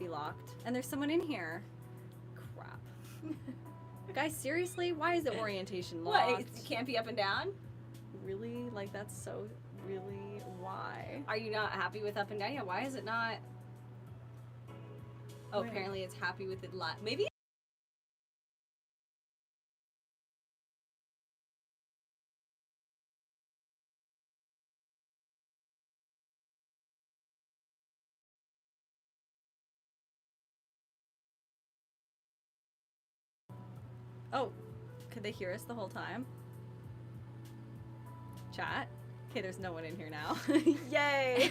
be locked. And there's someone in here. Crap. Guys, seriously? Why is the orientation locked? What? It can't be up and down? Really? Like, that's so... Really? Why? Are you not happy with up and down? Yeah, why is it not... Oh, Wait. apparently it's happy with it maybe... Oh, could they hear us the whole time? Chat? Okay, there's no one in here now. Yay!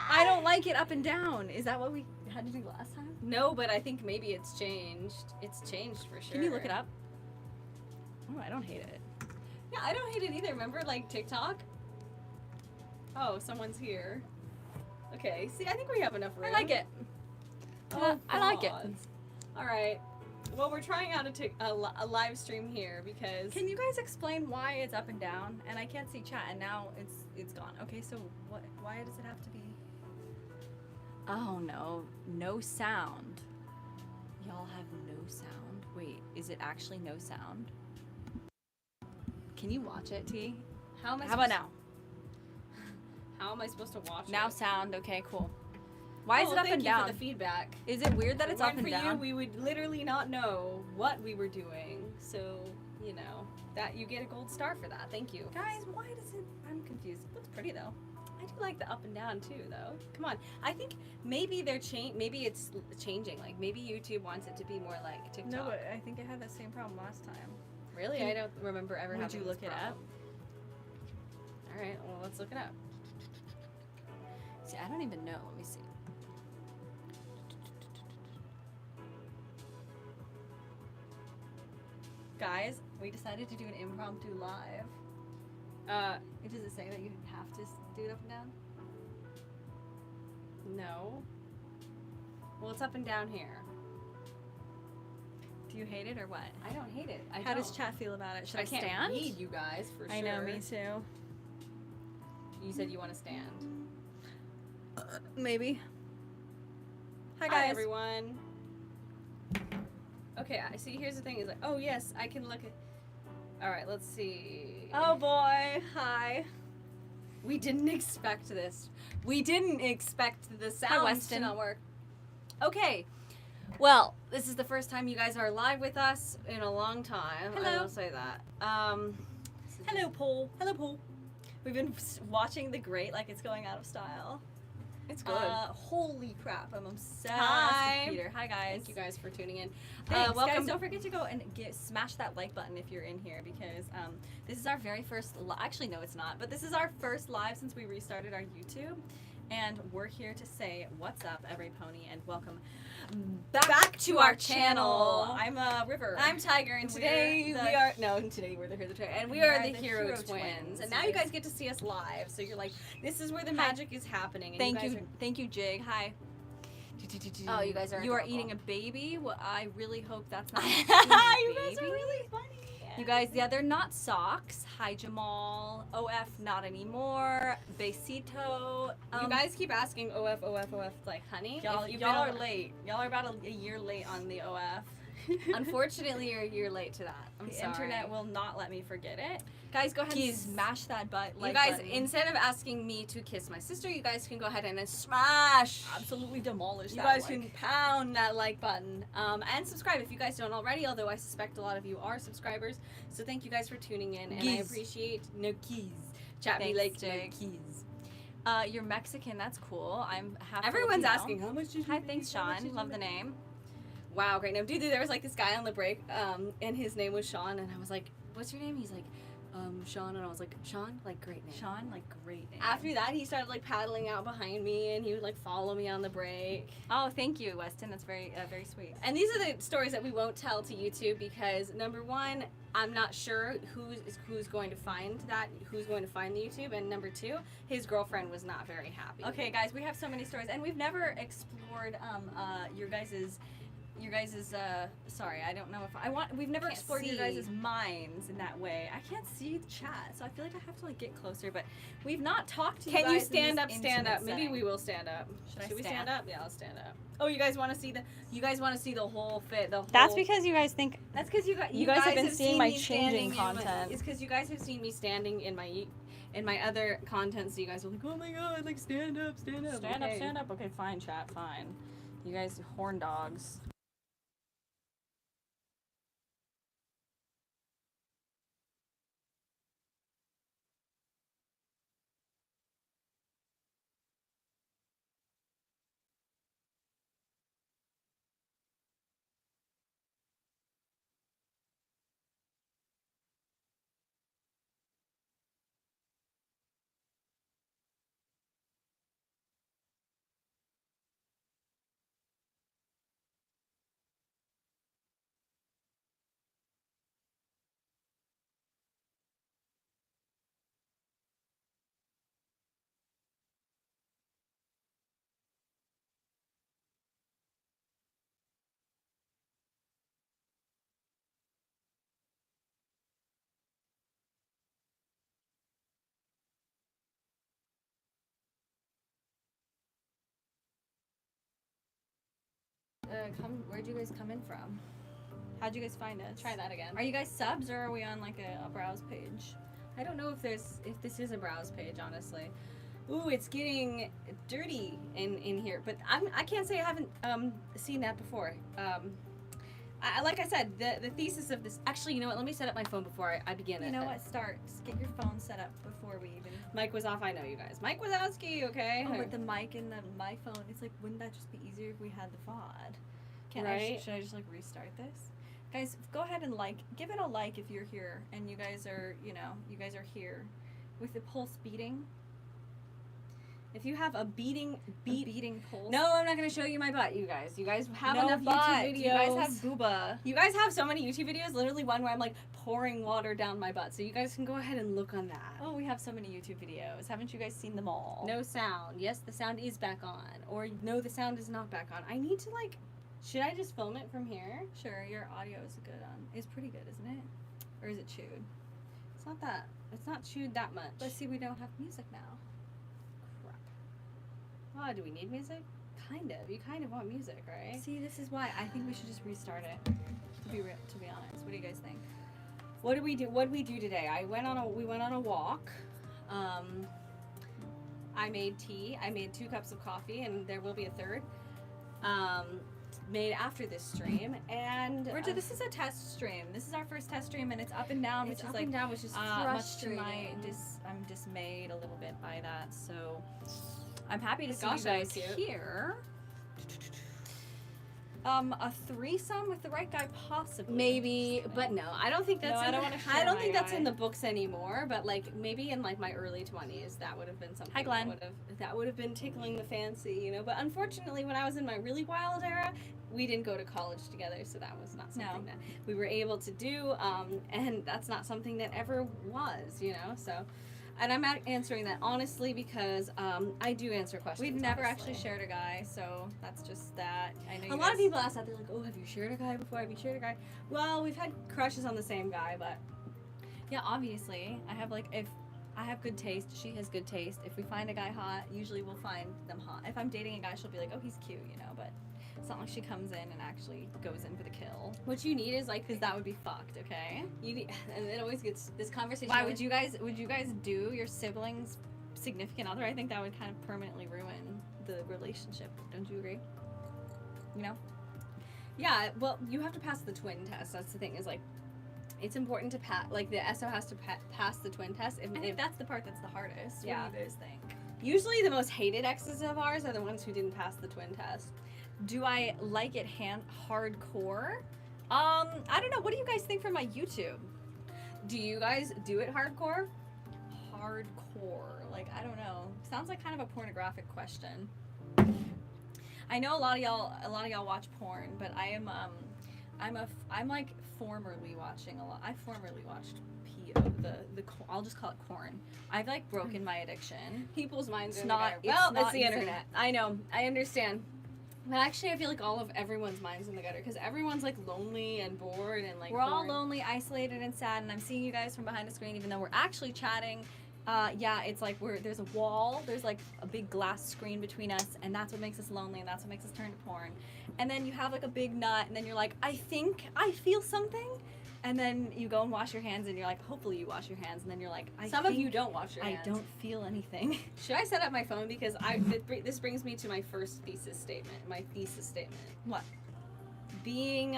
I don't like it up and down. Is that what we had to do last time? No, but I think maybe it's changed. It's changed for sure. Can you look it up? Oh, I don't hate it. Yeah, I don't hate it either. Remember, like, TikTok? Oh, someone's here. Okay, see, I think we have enough room. I like it. Oh, I like it. All right. Well, we're trying out a live stream here because... Can you guys explain why it's up and down? And I can't see chat, and now it's gone. Okay, so what? Why does it have to be? Oh no, no sound. Y'all have no sound. Wait, is it actually no sound? Can you watch it, T? How am I How about now? How am I supposed to watch it? Now sound. Okay, cool. Why is it up thank and you down? for the feedback. Is it weird that it's up and for down? you, we would literally not know what we were doing. So, you know, that you get a gold star for that. Thank you. Guys, why does it? I'm confused. It looks pretty though. I do like the up and down too, though. Come on. I think maybe maybe it's changing. Like maybe YouTube wants it to be more like TikTok. No, but I think I had the same problem last time. Really? I don't remember ever having Would you this look it up? problem. All right. Well, let's look it up. See, I don't even know. Let me see. Guys, we decided to do an impromptu live. Does it say that you have to do it up and down? No. Well, it's up and down here. Do you hate it or what? I don't hate it. How does chat feel about it? Should I can't stand? read you guys for sure. I know, me too. You said you want to stand. Maybe. Hi Hi, guys. everyone. Okay, I see. Here's the thing: is like, oh yes, I can look at. All right, let's see. Oh boy. Hi. We didn't expect this. We didn't expect the sound Weston. to not work. Okay. Well, this is the first time you guys are live with us in a long time. Hello. I will say that. Hello, Paul. Hello, Paul. We've been watching The Great like it's going out of style. It's good. Holy crap, I'm obsessed Hi. with Peter. Hi, guys. Thank you guys for tuning in. Thanks, welcome. guys. Don't forget to go and smash that like button if you're in here because this is our very first. Actually, no, it's not. But this is our first live since we restarted our YouTube, and we're here to say what's up, every pony, and welcome back to our channel. I'm River. I'm Tiger, and today today we're the Hiro Twins. And now you guys get to see us live, so you're like, this is where the magic is happening. And Thank you, Jig. Hi. Oh, you guys are You are adorable. eating a baby. Well, I really hope that's not. You guys are really funny. You guys, yeah, they're not socks. Hi, Jamal. OF, not anymore. Besito. You guys keep asking OF, like, honey. Y'all if you've are been- late. Y'all are about a year late on the OF. Unfortunately, you're a year late to that. I'm The sorry. internet will not let me forget it. Guys, go ahead and smash that button. You guys, instead of asking me to kiss my sister, you guys can go ahead and smash. absolutely demolish You that. guys can pound that like button and subscribe if you guys don't already, although I suspect a lot of you are subscribers. So thank you guys for tuning in, and I appreciate no keys. Chat me like Jake. no keys. You're Mexican. That's cool. I'm half. Everyone's Filipino. asking, how much did you Hi, make? thanks, How much Sean. did you Love the make? name. Wow, great name. Dude, there was like this guy on the break, and his name was Sean, and I was like, what's your name? He's like, Sean, and I was like, Sean? Like, great name. Sean, like, great name. After that, he started like paddling out behind me, and he would like follow me on the break. Oh, thank you, Weston. That's very, very sweet. And these are the stories that we won't tell to YouTube because number one, I'm not sure who's going to find the YouTube, and number two, his girlfriend was not very happy. Okay, guys, we have so many stories, and we've never explored your guys's, your guys' sorry, I don't know if we've never Can't explored your see. guys' minds in that way. I can't see the chat, so I feel like I have to like get closer, but we've not talked to you guys. Can you in stand this up? Stand intimate up. Maybe setting. we will stand up. Should we stand? stand up? Yeah, I'll stand up. Oh, you guys want to see the? You guys want to see the whole fit? The whole. That's because you guys think That's because you guys have been seeing my me changing standing content. It's because you guys have seen me standing in my other content, so you guys are like, oh my god, like stand up, stand up. stand okay. up, stand up. Okay, fine, chat, fine. You guys horn dogs. Where'd you guys come in from? How'd you guys find us? Try that again. Are you guys subs or are we on like a browse page? I don't know if this is a browse page, honestly. Ooh, it's getting dirty in here, but I can't say I haven't seen that before. Like I said, the thesis of this. Actually, you know what? Let me set up my phone before I begin. You know what? Start. Just get your phone set up before we even. Mic was off. I know you guys. Mike Wazowski. Okay. Oh, but the mic and my phone. It's like, wouldn't that just be easier if we had the VOD? Should I just like restart this? Guys, go ahead and give it a like if you're here and you guys are here with the pulse beating. If you have a beating pulse. No, I'm not going to show you my butt, you guys. You guys have no enough butt. YouTube videos. You guys have booba. You guys have so many YouTube videos, literally one where I'm like pouring water down my butt. So you guys can go ahead and look on that. Oh, we have so many YouTube videos. Haven't you guys seen them all? No sound. Yes, the sound is back on. Or no, the sound is not back on. I need to should I just film it from here? Sure, your audio is good on. It's pretty good, isn't it? Or is it chewed? It's not chewed that much. But see, we don't have music now. Oh, do we need music? Kind of. You kind of want music, right? See, this is why I think we should just restart it. To be honest, what do you guys think? What did we do today? We went on a walk. I made tea. I made 2 cups of coffee, and there will be a third. Made after this stream, and this is a test stream. This is our first test stream, and it's up and down, which is much to my I'm dismayed a little bit by that. So I'm happy to see you guys here. A threesome with the right guy, possibly. Maybe, but no, I don't think that's. No, I don't think that's in the books anymore. But maybe in my early 20s, that would have been something. Hi, Glenn. That would have been tickling the fancy, you know. But unfortunately, when I was in my really wild era, we didn't go to college together, so that was not something that we were able to do. And that's not something that ever was, you know. So. And I'm answering that honestly because I do answer questions. We've never actually shared a guy, so that's just that. I know a lot of people ask that. They're like, "Oh, have you shared a guy before? Have you shared a guy?" Well, we've had crushes on the same guy, but yeah, obviously, I have if I have good taste, she has good taste. If we find a guy hot, usually we'll find them hot. If I'm dating a guy, she'll be like, "Oh, he's cute," you know, but. It's not like she comes in and actually goes in for the kill. What you need is because that would be fucked, okay? You need, and it always gets this conversation. Why would you guys do your siblings' significant other? I think that would kind of permanently ruin the relationship. Don't you agree? You know? Yeah. Well, you have to pass the twin test. That's the thing. Is it's important to pass. The SO has to pass the twin test. I think that's the part that's the hardest. Yeah. What do you guys think? Usually, the most hated exes of ours are the ones who didn't pass the twin test. Do I like it hardcore? I don't know. What do you guys think for my YouTube? Do you guys do it hardcore? Hardcore. I don't know. Sounds like kind of a pornographic question. I know a lot of y'all watch porn, but I'm formerly watching a lot. I formerly watched I'll just call it corn. I've broken my addiction. People's minds are not. it's the internet. I know. I understand. But actually, I feel like everyone's mind's in the gutter because everyone's like lonely and bored and like. We're all bored. lonely, isolated, and sad, and I'm seeing you guys from behind the screen, even though we're actually chatting. Yeah, it's like there's a wall, there's like a big glass screen between us, and that's what makes us lonely, and that's what makes us turn to porn. And then you have like a big nut, and then you're like, I think I feel something. And then you go and wash your hands, and you're like, hopefully you wash your hands, and then you're like, Some of you don't wash your hands. I don't feel anything. Should I set up my phone? Because this brings me to my first thesis statement. My thesis statement. What? Being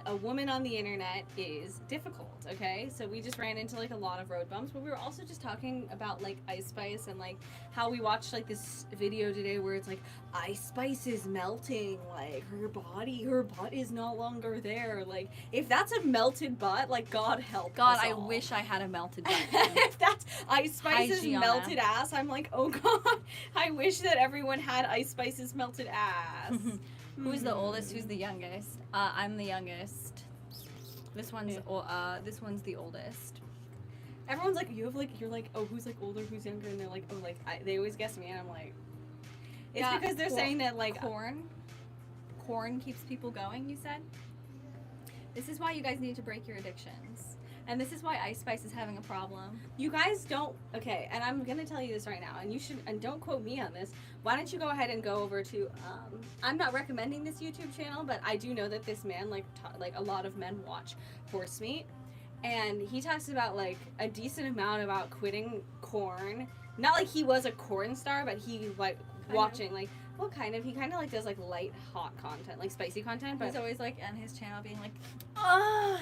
a woman on the internet is difficult, okay? So we just ran into like a lot of road bumps, but we were also just talking about like Ice Spice and like how we watched like this video today where it's like Ice Spice is melting, like her butt is no longer there. Like if that's a melted butt, like God help God, us I all. wish I had a melted butt. If that's Ice Spice's Hygiena. melted ass, I'm like, oh God, I wish that everyone had Ice Spice's melted ass. Who's the oldest? Who's the youngest? I'm the youngest. This one's the oldest. Everyone's like, you're like, oh, who's like older, who's younger, and they're like, oh, like they always guess me, and I'm like, it's Yeah, because they're saying that like corn keeps people going. You said. This is why you guys need to break your addictions, and this is why Ice Spice is having a problem. you guys don't. Okay, and I'm gonna tell you this right now, and you should, and don't quote me on this. Why don't you go ahead and go over to? I'm not recommending this YouTube channel, but I do know that this man like a lot of men watch horse meat. And he talks about like a decent amount about quitting corn. Not like he was a corn star, but he like watching like what kind of he kind of like does like light hot content, like spicy content. But He's always like on his channel being like, ah,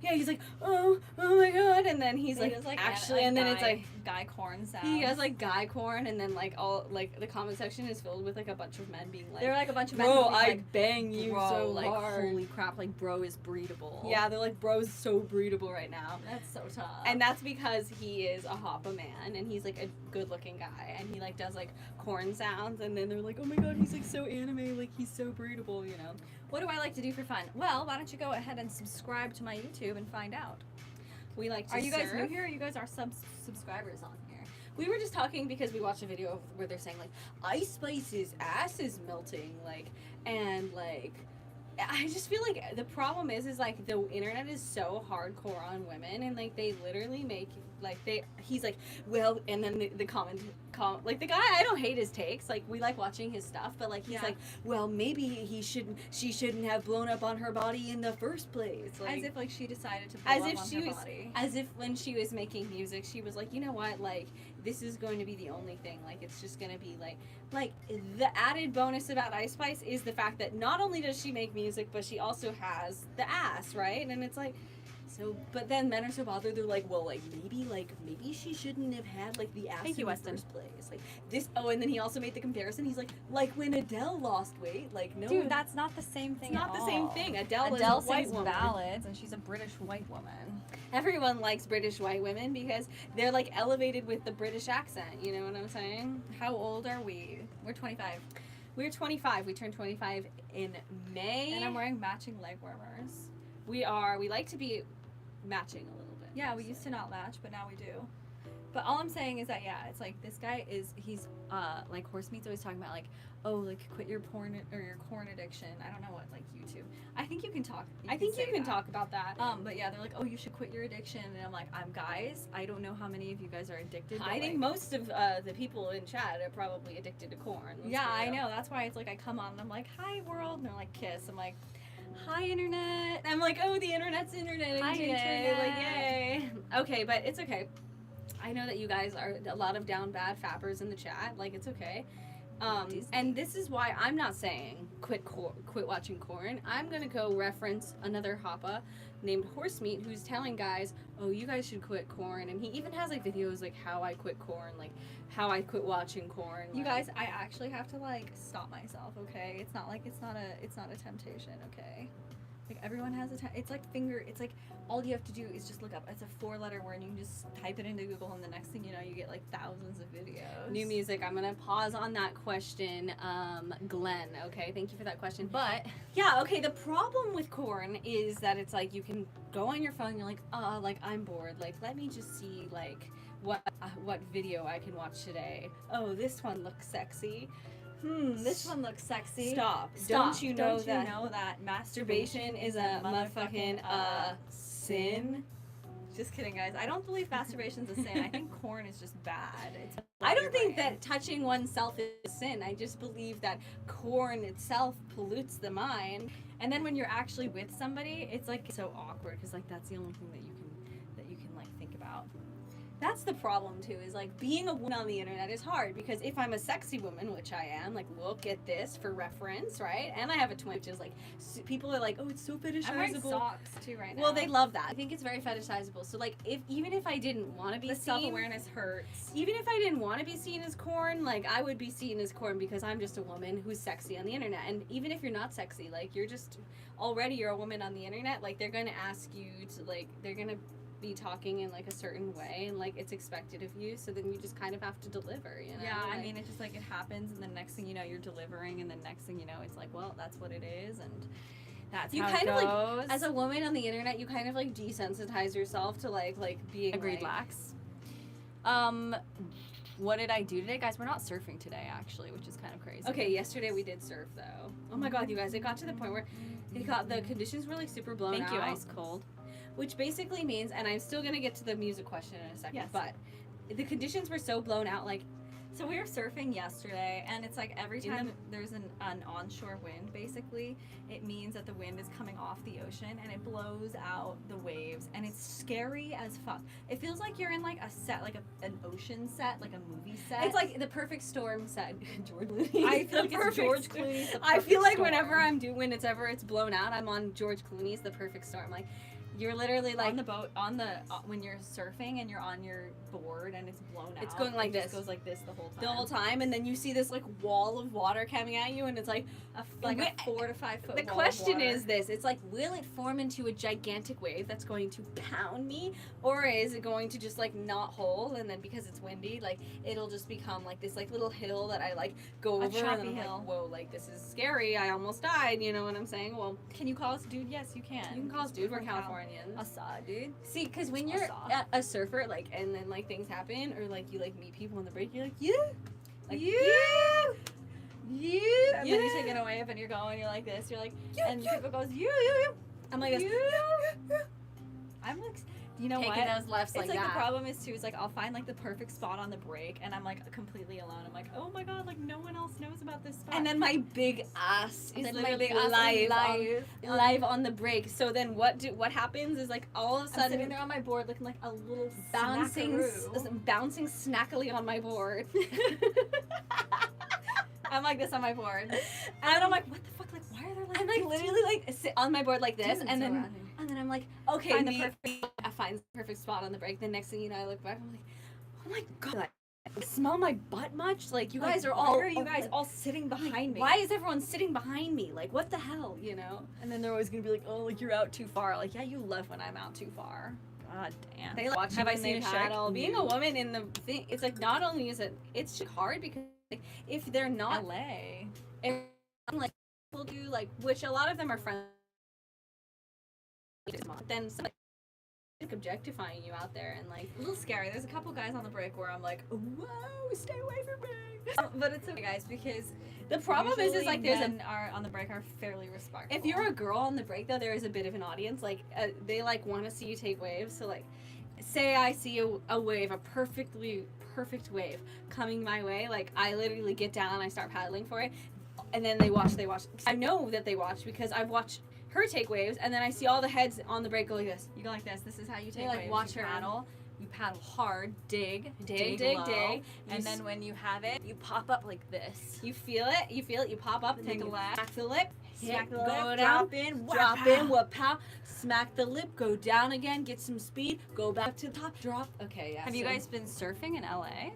yeah, he's like oh my God, and then he's he like does, like actually, a and then guy, it's like guy corn sounds. he has like guy corn, and then like all like the comment section is filled with like a bunch of men being like, They're like a bunch of men bro, who be I like, bang you bro, so like hard. holy crap, like bro is breedable. Yeah, they're like bro's so breedable right now. That's so tough. And that's because he is a hoppa man, and he's like a good-looking guy, and he like does like corn sounds, and then they're like, oh my God, he's like so anime, like he's so breedable, you know. What do I like to do for fun? Well, why don't you go ahead and subscribe to my YouTube and find out. We like to Are you guys surf. new here? Or you guys are subscribers on here. We were just talking because we watched a video where they're saying like Ice Spice's ass is melting, like, and like I just feel like the problem is like the internet is so hardcore on women, and like they literally make like he's like, well, and then the comment like the guy, I don't hate his takes, like we like watching his stuff, but like he's like, well, maybe she shouldn't have blown up on her body in the first place, like, as if like she decided to blow as up if on she her was body. as if when she was making music she was like, you know what, like this is going to be the only thing, like it's just gonna be like the added bonus about Ice Spice is the fact that not only does she make music, but she also has the ass, right? And it's like, so, but then men are so bothered, they're like, well, like maybe she shouldn't have had like the ass Thank in you, the Weston. first place, like this. Oh, and then he also made the comparison, he's like when Adele lost weight, like no, Dude, that's not the same thing. it's not at the same all. thing. Adele Adele is a white sings woman. ballads, and she's a British white woman. Everyone likes British white women because they're like elevated with the British accent, you know what I'm saying? How old are we? We're 25. We're 25. We turned 25 in May. And I'm wearing matching leg warmers. We like to be matching a little bit. Yeah, we used to not match, but now we do. But all I'm saying is that, yeah, it's like this guy he's like Horsemeat's always talking about like, oh, like quit your porn or your corn addiction. I don't know what, like YouTube. I think you can talk. I think you can that. talk about that. But yeah, they're like, oh, you should quit your addiction, and I'm like, guys, I don't know how many of you guys are addicted. I think like, most of the people in chat are probably addicted to corn. Yeah, I know. That's why it's like I come on and I'm like, hi world, and they're like, kiss. I'm like, hi internet. I'm like, oh, the internet's internet. Hi, today. internet. Like, yay. Okay, but it's okay. I know that you guys are a lot of down bad fappers in the chat. Like, it's okay. And this is why I'm not saying quit watching corn. I'm gonna go reference another hoppa named Horsemeat who's telling guys, oh, you guys should quit corn. And he even has like videos like how I quit corn, like how I quit watching corn. You like, guys, I actually have to like stop myself, okay? It's not a temptation, okay? Like everyone has it's like all you have to do is just look up. It's a 4-letter word and you can just type it into Google, and the next thing you know, you get like thousands of videos. New music. I'm gonna pause on that question, Glenn. Okay, thank you for that question. But yeah, okay. The problem with corn is that it's like you can go on your phone. You're like, like I'm bored. Like let me just see like what video I can watch today. Oh, this one looks sexy. This one looks sexy. Stop. Don't you know that masturbation is a motherfucking sin? Just kidding, guys. I don't believe masturbation's a sin. I think corn is just bad. I don't think that touching oneself is a sin. I just believe that corn itself pollutes the mind. And then when you're actually with somebody, it's like so awkward because like that's the only thing that you can like think about. That's the problem too, is like being a woman on the internet is hard because if I'm a sexy woman, which I am, like look at this for reference, right? And I have a twin, which is like, people are like, oh, it's so fetishizable. I'm wearing socks too right now. Well, they love that. I think it's very fetishizable. So like, even if I didn't want to be the seen, self-awareness hurts. Even if I didn't want to be seen as corn, like I would be seen as corn because I'm just a woman who's sexy on the internet. And even if you're not sexy, like you're a woman on the internet, like they're gonna ask you to like, they're gonna be talking in like a certain way and like it's expected of you, so then you just kind of have to deliver, you know? Yeah, like, I mean it just like it happens and the next thing you know you're delivering and the next thing you know it's like, well, that's what it is and that's how it goes. Like as a woman on the internet you kind of like desensitize yourself to like being agreed like, lax. What did I do today? Guys, we're not surfing today actually, which is kind of crazy. Okay, yesterday we did surf though. Oh my god, you guys, it got to the point where the conditions were like super blown out. Thank you, ice cold. Which basically means, and I'm still going to get to the music question in a second, yes. But the conditions were so blown out, like, so we were surfing yesterday, and it's like every time there's an onshore wind, basically, it means that the wind is coming off the ocean, and it blows out the waves, and it's scary as fuck. It feels like you're in like a set, like an ocean set, like a movie set. It's like the perfect storm set. George Clooney. I feel like it's George Clooney's The Perfect I feel like Storm. whenever it's blown out, I'm on George Clooney's The Perfect Storm. Like, you're literally like on the boat, when you're surfing and you're on your board and it's blown out. It's going like this. It goes like this the whole time, and then you see this like wall of water coming at you, and it's like a 4 to 5 foot. The question is this: it's like, will it form into a gigantic wave that's going to pound me, or is it going to just like not hold, and then because it's windy, like it'll just become like this like little hill that I like go over, choppy and I'm hill. like, whoa, like this is scary. I almost died. You know what I'm saying? Well, can you call us dude? Yes, you can. You can call us dude. We're Californians. Asa, dude. See, because when you're a surfer, like, and then like things happen, or like you like meet people on the break, you're like, yeah, like, yeah, and then you take it away, and you're going, you're like this, you're like, and people goes, you. I'm like, you. I'm like, you know taking what? those lefts it's like that. The problem is too, is like I'll find like the perfect spot on the break, and I'm like completely alone. I'm like, oh my god, like no one else knows about this spot. And then my big ass is literally live live on the break. So then what happens is like all of a sudden I'm sitting there on my board looking like a little bouncing snackily on my board. I'm like this on my board, and I'm like, what the fuck? Like, why are there like? I'm like literally like sit on my board like this, and then I'm like, okay, I find the perfect spot on the break. The next thing you know, I look back, I'm like, oh my god, like, smell my butt much? Like, you guys are all. Why are you guys all sitting behind me? Why is everyone sitting behind me? Like, what the hell, you know? And then they're always gonna be like, oh, like you're out too far. Like, yeah, you love when I'm out too far. God damn. They like, have I seen a paddle? Being a woman in the thing, it's like not only is it's hard because like, if they're not LA, if like people do like, which a lot of them are friends, then somebody objectifying you out there and like a little scary. There's a couple guys on the break where I'm like, whoa, stay away from me. But it's okay, guys, because the problem is like there's are on the break are fairly respectful. If you're a girl on the break though, there is a bit of an audience. Like they like want to see you take waves. So like, say I see a wave, a perfect wave coming my way. Like I literally get down and I start paddling for it, and then they watch. I know that they watch because I've watched her take waves, and then I see all the heads on the break go like this. You go like this. This is how you take waves. Like watch you her paddle. You paddle hard, dig, low, and then when you have it, you pop up like this. You feel it. You pop up, take a lap, smack the lip, go down, drop in, pow, smack the lip, go down again, get some speed, go back to the top, drop. Okay, yeah. Have you guys been surfing in LA?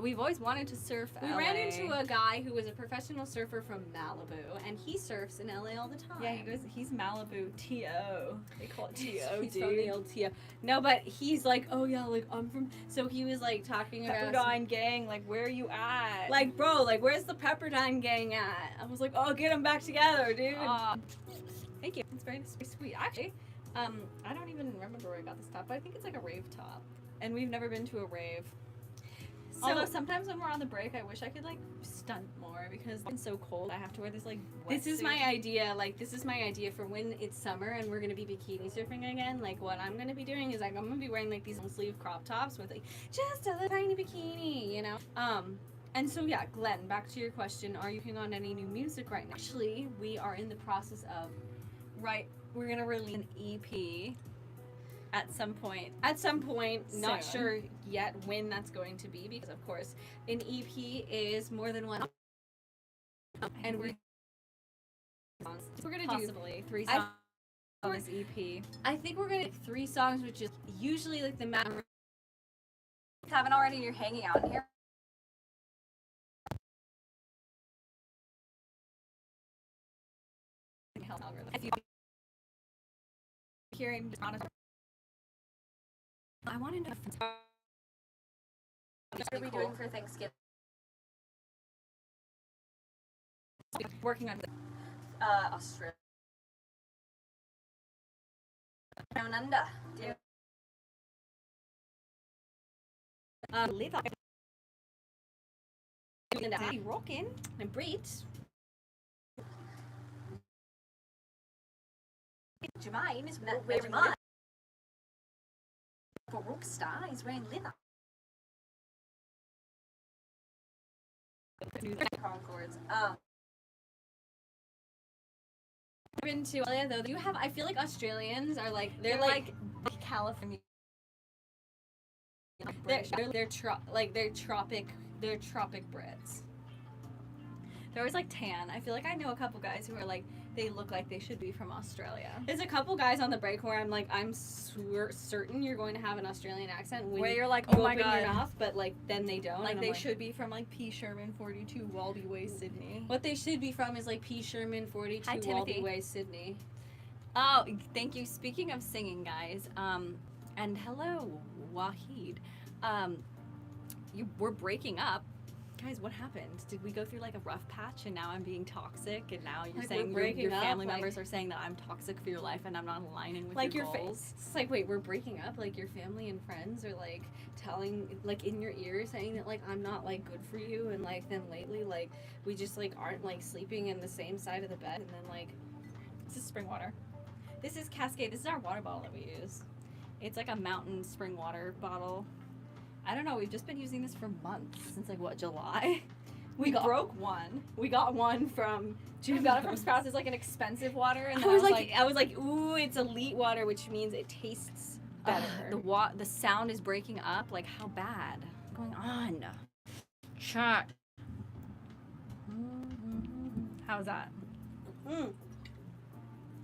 We've always wanted to surf. We ran into a guy who was a professional surfer from Malibu, and he surfs in LA all the time. Yeah, he's Malibu T.O. They call it T.O. He's from the old T.O. No, but he's like, oh yeah, like I'm from. So he was like talking about Pepperdine gang. Like, where are you at? Like, bro, like where's the Pepperdine gang at? I was like, oh, get them back together, dude. Thank you. It's very sweet. Actually, I don't even remember where I got this top, but I think it's like a rave top, and we've never been to a rave. Although sometimes when we're on the break, I wish I could like stunt more because it's so cold. I have to wear this like this is wetsuit. my idea. Like, this is my idea for when it's summer and we're gonna be bikini surfing again. Like, what I'm gonna be doing is like I'm gonna be wearing like these long sleeve crop tops with like just a little tiny bikini, you know. And so yeah, Glenn, back to your question: are you working on any new music right now? Actually, we are in the process of We're gonna release an EP at some point. Not Soon. sure yet when that's going to be because of course an EP is more than one. And we're gonna Possibly 3 songs on this EP. I think we're gonna do 3 songs, which is usually like the matter. Haven't already? You're hanging out in here. If you hearing I want to know what are we doing for Thanksgiving? Working on Australia. Down under. Live up. Rocking. And Brit. Jermaine is wearing leather. For Rockstar, he's wearing leather. Concords. I've been to Australia though. You have. I feel like Australians are like They're like California. they're tropic Brits. They're always like tan. I feel like I know a couple guys who are like they look like they should be from Australia. There's a couple guys on the break where I'm like, I'm certain you're going to have an Australian accent when Where you're like, you oh my open god, your mouth, but like then they don't. like and they I'm should be from like P. Sherman 42 Walby Way, Sydney. What they should be from is like P. Sherman 42 Hi, Timothy. Walby Way, Sydney. Oh, thank you. Speaking of singing, guys, and hello, Wahid. We're breaking up. Guys, what happened? Did we go through like a rough patch and now I'm being toxic and now you're Like, saying we're breaking your up, family like- members are saying that I'm toxic for your life and I'm not aligning with Like your your goals? It's like, wait, we're breaking up? Like your family and friends are like telling, like in your ear saying that like I'm not like good for you, and like then lately like we just like aren't like sleeping in the same side of the bed, and then like This is spring water. This is Cascade. This is our water bottle that we use. It's like a mountain spring water bottle. I don't know. We've just been using this for months. Since like what, July? We broke one. we got one from. We got it from Sprouts. It's like an expensive water, and I then was like, ooh, it's elite water, which means it tastes better. the sound is breaking up. Like how bad? What's going on? Chat. How's that?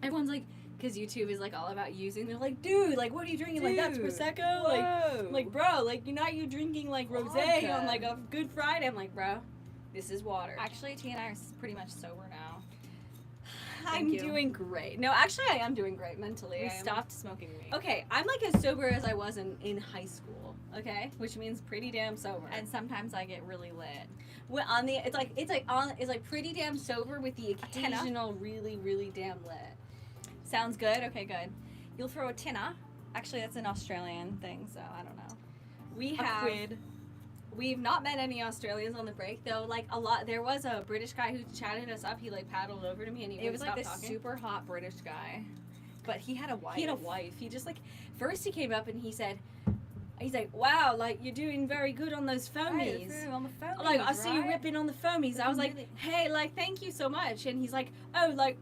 Everyone's like, because YouTube is like all about using. They're like, dude, like, what are you drinking? Like, that's Dude, prosecco. whoa. Like, bro, like, you're not you drinking like rosé Vodka. on like a Good Friday. I'm like, bro, this is water. Actually, T and I are pretty much sober now. I'm you. doing great. No, actually, I am doing great mentally. We I am- stopped smoking weed. Okay, I'm like as sober as I was in high school. Okay, which means pretty damn sober. And sometimes I get really lit. Well, it's like pretty damn sober with the tenner. occasional really really damn lit. Sounds good. Okay, good. You'll throw a tinner. Actually, that's an Australian thing, so I don't know. We A have. quid. We've not met any Australians on the break though. Like a lot, there was a British guy who chatted us up. He like paddled over to me and he It was like stopped this talking. super hot British guy, but he had a wife. He had a wife. He just like first he came up and he said, he's like, wow, like you're doing very good on those foamies. Right, on the phone. Like I see you right? ripping on the foamies. I was like, Really? hey, like thank you so much. And he's like, oh, like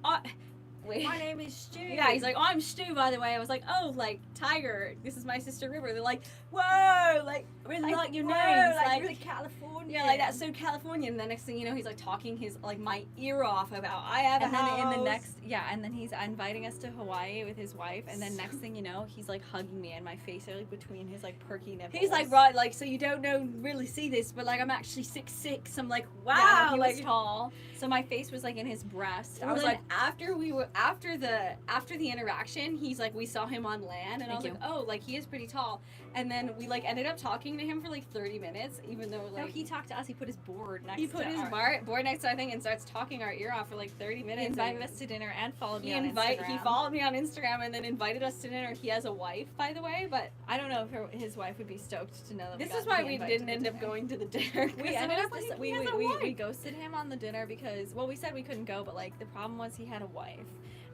wait. My name is Stu. Yeah, he's like, oh, I'm Stu, by the way. I was like, oh, like, Tiger, this is my sister River. They're like, whoa, like, really like your whoa, names. like, Like, really California. yeah, like, that's so Californian. And the next thing you know, he's, like, talking his, like, my ear off about, I have And a house. then in the next, and then he's inviting us to Hawaii with his wife, and then next thing you know, he's like hugging me, and my face are like between his like perky nipples. He's like, right, like, so you don't really see this, but, like, I'm actually 6'6". I'm like, wow. Yeah, no, he like, was tall, so my face was like in his breast. I I was was like, after we were after the interaction, he's like, we saw him on land, and I was like, oh, like he is pretty tall. And then we like ended up talking to him for like 30 minutes, even though like no, he talked to us. He put his board next. He put his board next to our thing and starts talking our ear off for like 30 minutes. He invited us to dinner and followed me on Instagram. He followed me on Instagram and then invited us to dinner. He has a wife, by the way, but I don't know if his wife would be stoked to know that. This is why we didn't end up going to the dinner. We ended up we ghosted him on the dinner because we said we couldn't go, but like the problem was he had a wife.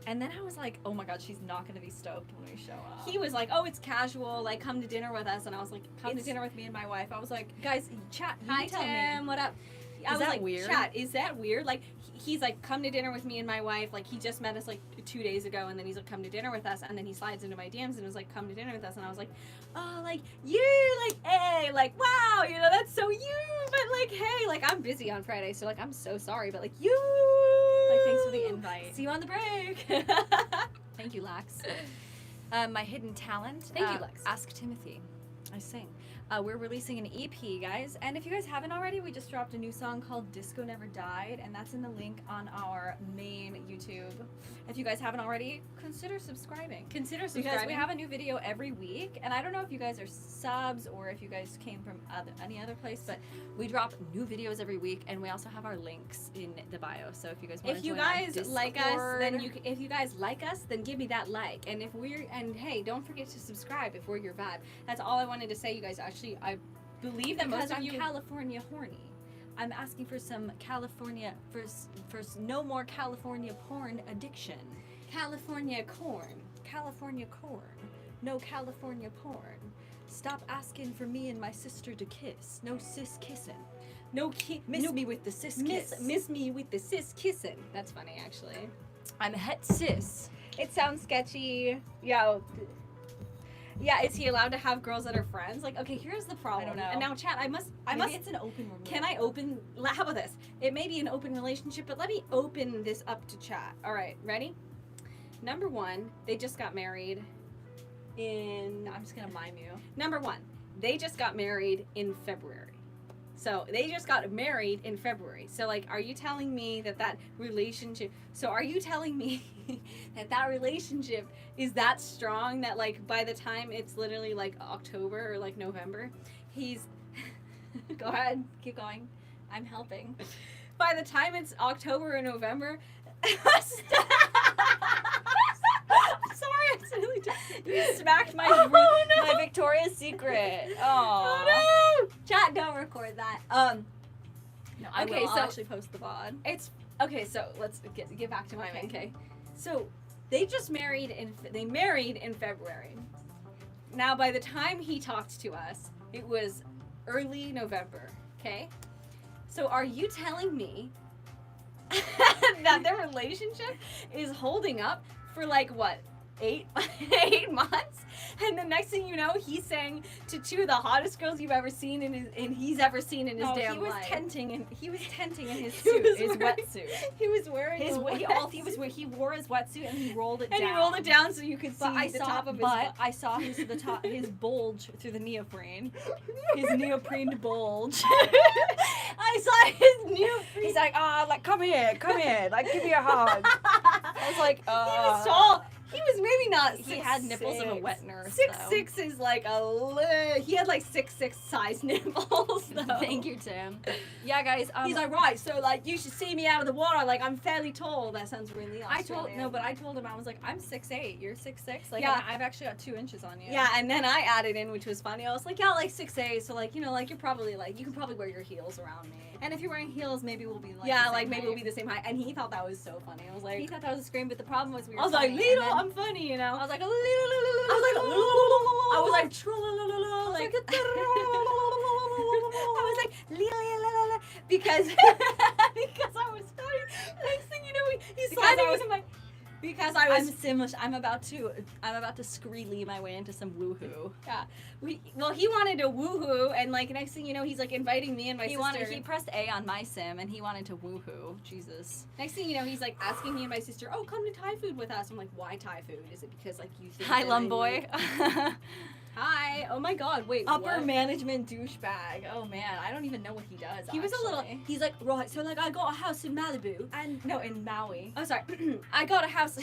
And then I was like, oh my god, she's not going to be stoked when we show up. He was like, oh, it's casual, like, come to dinner with us. And I was like, come to dinner with me and my wife. I was like, guys, chat, hi, Tim, what up? I was like, weird? Chat, is that weird? Like, he's like, come to dinner with me and my wife. Like, he just met us like 2 days ago, and then he's like, come to dinner with us. And then he slides into my DMs and was like, come to dinner with us. And I was like, oh, like, you, like, hey, like, wow, you know, that's so you. But like, hey, like, I'm busy on Friday, so like, I'm so sorry. But like, you. Like, thanks for the invite. See you on the break. Thank you, Lax. My hidden talent. Thank you, Lex. Ask Timothy. I sing. We're releasing an EP, guys. And if you guys haven't already, we just dropped a new song called Disco Never Died. And that's in the link on our main YouTube. If you guys haven't already, consider subscribing. Because we have a new video every week. And I don't know if you guys are subs or if you guys came from any other place, but we drop new videos every week. And we also have our links in the bio. So if you guys want to join if you guys like us, then give me that like. And hey, don't forget to subscribe if we're your vibe. That's all I wanted to say, you guys. Actually, I believe that because most of you... California horny. I'm asking for some California, for no more California porn addiction. California corn. California corn. No California porn. Stop asking for me and my sister to kiss. No sis kissing. Miss me with the sis kiss. Miss me with the sis kissing. That's funny, actually. I'm het sis. It sounds sketchy. Yo. Yeah, is he allowed to have girls that are friends? Like, okay, here's the problem. I don't know. And now, chat, I must. It's an open room. Can I open? How about this? It may be an open relationship, but let me open this up to chat. All right, ready? Number one, they just got married I'm just gonna mime you. Number one, they just got married in February. So they just got married in February. So like, are you telling me that relationship? So are you telling me that relationship is that strong that like by the time it's literally like October or like November, he's go ahead, keep going. I'm helping. By the time it's October or November, sorry, you smacked my my Victoria's Secret. Oh no! Chat, don't record that. No, I will. I'll actually post the VOD. It's okay. So let's get back to my man. Okay. So they just married they married in February. Now, by the time he talked to us, it was early November. Okay. So are you telling me that their relationship is holding up for like what? 8 months, and the next thing you know, he's saying to two of the hottest girls you've ever seen he's ever seen in his damn life. He was tenting in his suit, his wetsuit. He was wearing he wore his wetsuit and he rolled it down. And he rolled it down so you could see the top of his butt. But I saw his bulge through the neoprene. His neoprene bulge. I saw his neoprene. He's like, like come here, like give me a hug. I was like, he was tall. He was maybe not. He had nipples of a wet nurse. 6'6" is like he had like 6'6" size nipples. Though. Thank you, Tim. Yeah, guys. He's like, right. So like, you should see me out of the water. Like, I'm fairly tall. That sounds really. Australian. I told him I was like, I'm 6'8". You're 6'6". Like, yeah. I've actually got 2 inches on you. Yeah, and then I added in, which was funny. I was like, yeah, like 6'8". So like, you know, like you're probably like you can probably wear your heels around me. And if you're wearing heels, maybe we'll be like maybe we'll be the same height. And he thought that was so funny. I was like, he thought that was a scream, but the problem was I was like, little, I'm funny, you know. I was like, because I was funny. Next thing you know, he's sliding into my. Because I was. I'm about to screely my way into some woohoo. Yeah. He wanted to woohoo, and like next thing you know, he's like inviting me and my sister. He pressed A on my sim, and he wanted to woohoo. Jesus. Next thing you know, he's like asking me and my sister, "Oh, come to Thai food with us." I'm like, "Why Thai food? Is it because like you think?" Hi, Lumboy. Hi. Oh my God. Wait. Upper what? management douchebag. Oh man, I don't even know what he does. He was a little. actually. He's like, right. So like, I got a house in Malibu. And no, in Maui. Oh, sorry. I got a house.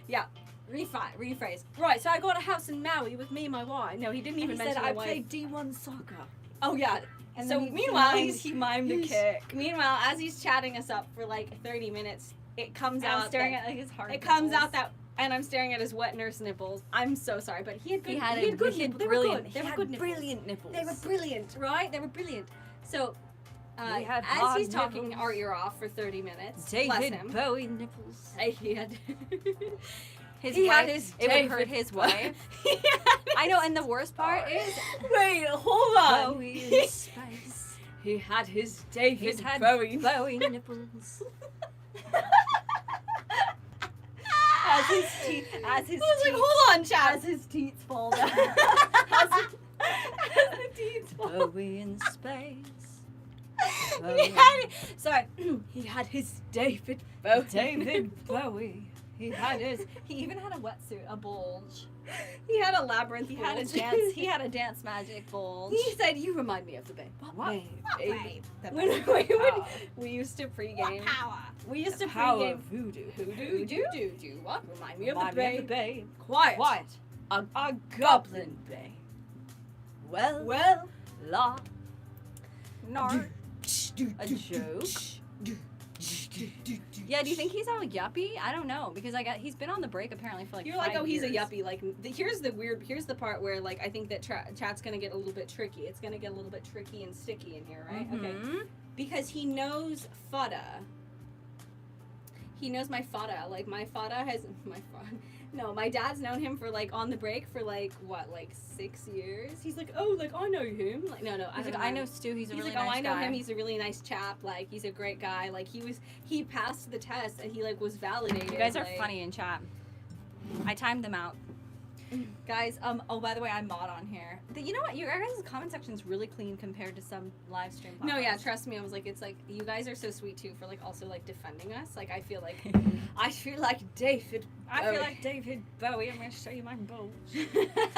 Yeah. Rephrase. Right. So I got a house in Maui with me and my wife. No, he didn't even mention said my I wife. played D1 soccer. Oh yeah. And so then meanwhile, he mimed the kick. Meanwhile, as he's chatting us up for like 30 minutes, it comes out. I'm staring that, at like his hard. It comes nipples. out that, and I'm staring at his wet nurse nipples. I'm so sorry, but he had good. He had good nipples. They were brilliant. good. They He were had good nipples. brilliant nipples. They were brilliant, right? They were brilliant. So, He had as hard he's talking nipples. our ear off for 30 minutes, bless David him. Bowie nipples. He had. His He wife, had his it would David hurt his wife. He had I know, his- and the worst part is Wait, hold on. Bowie in space. He had his David He's had Bowie. Bowie nipples. As his teeth, I was like, hold on, Chad. as his teeth fall down. As the teeth fall. Bowie in space. He had, sorry, he had his David Bowie. David Bowie. He had his. He even had a wetsuit, a bulge. He had a labyrinth. He had a bulge. dance. He had a dance magic bulge. He said, "You remind me of the babe." What babe? babe? The When we used to pregame. power? We used to Power pregame. of voodoo. Who do what? Remind me of Remind the me of babe. the babe. Quiet. Quiet. A goblin babe. Well, Well, la. Nar. A joke. Yeah, do you think he's all yuppie? I don't know because he's been on the break apparently for like. You're like, 5 oh, he's a years. yuppie. Like, here's the part where like I think that chat's gonna get a little bit tricky. It's gonna get a little bit tricky and sticky in here, right? Okay. Mhm. Because he knows fada. He knows my fada. Like my fada has my fada. No, my dad's known him for like on the break for like what, like 6 years. He's like, oh, like I know him. Like no, He's like, I know Stu. He's a really like, oh, nice I know guy. him. He's a really nice chap. Like he's a great guy. Like he passed the test and he like was validated. You guys are like- funny in chat. I timed them out. Guys, oh, by the way, I mod on here. You know what? Your guys' comment section is really clean compared to some live stream podcasts. No, yeah, trust me. I was like, it's like you guys are so sweet too for like also like defending us. Like I feel like David. I Bowie. feel like David Bowie. I'm going to show you my bulge.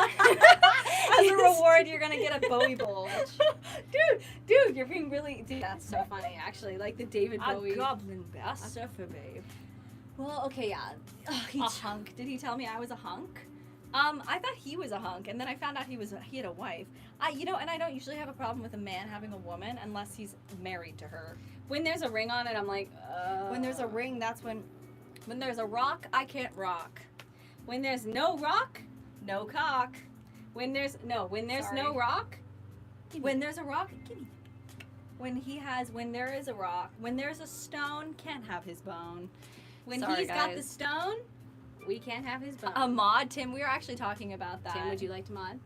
As a reward, you're going to get a Bowie bulge. dude, you're being really. Dude, that's so funny. Actually, like the David Bowie. A goblin best for babe. Well, okay, yeah. A hunk. Did he tell me I was a hunk? I thought he was a hunk, and then I found out he had a wife. And I don't usually have a problem with a man having a woman unless he's married to her. When there's a ring on it, I'm like, When there's a ring, that's when there's a rock, I can't rock. When there's no rock, No cock. when there's no Sorry. rock, When there's a rock, give me. When there is a rock, when there's a stone, can't have his bone. when Sorry, he's got the guys. stone, we can't have his bone. A mod, Tim. We were actually talking about that. Tim, would you like to mod?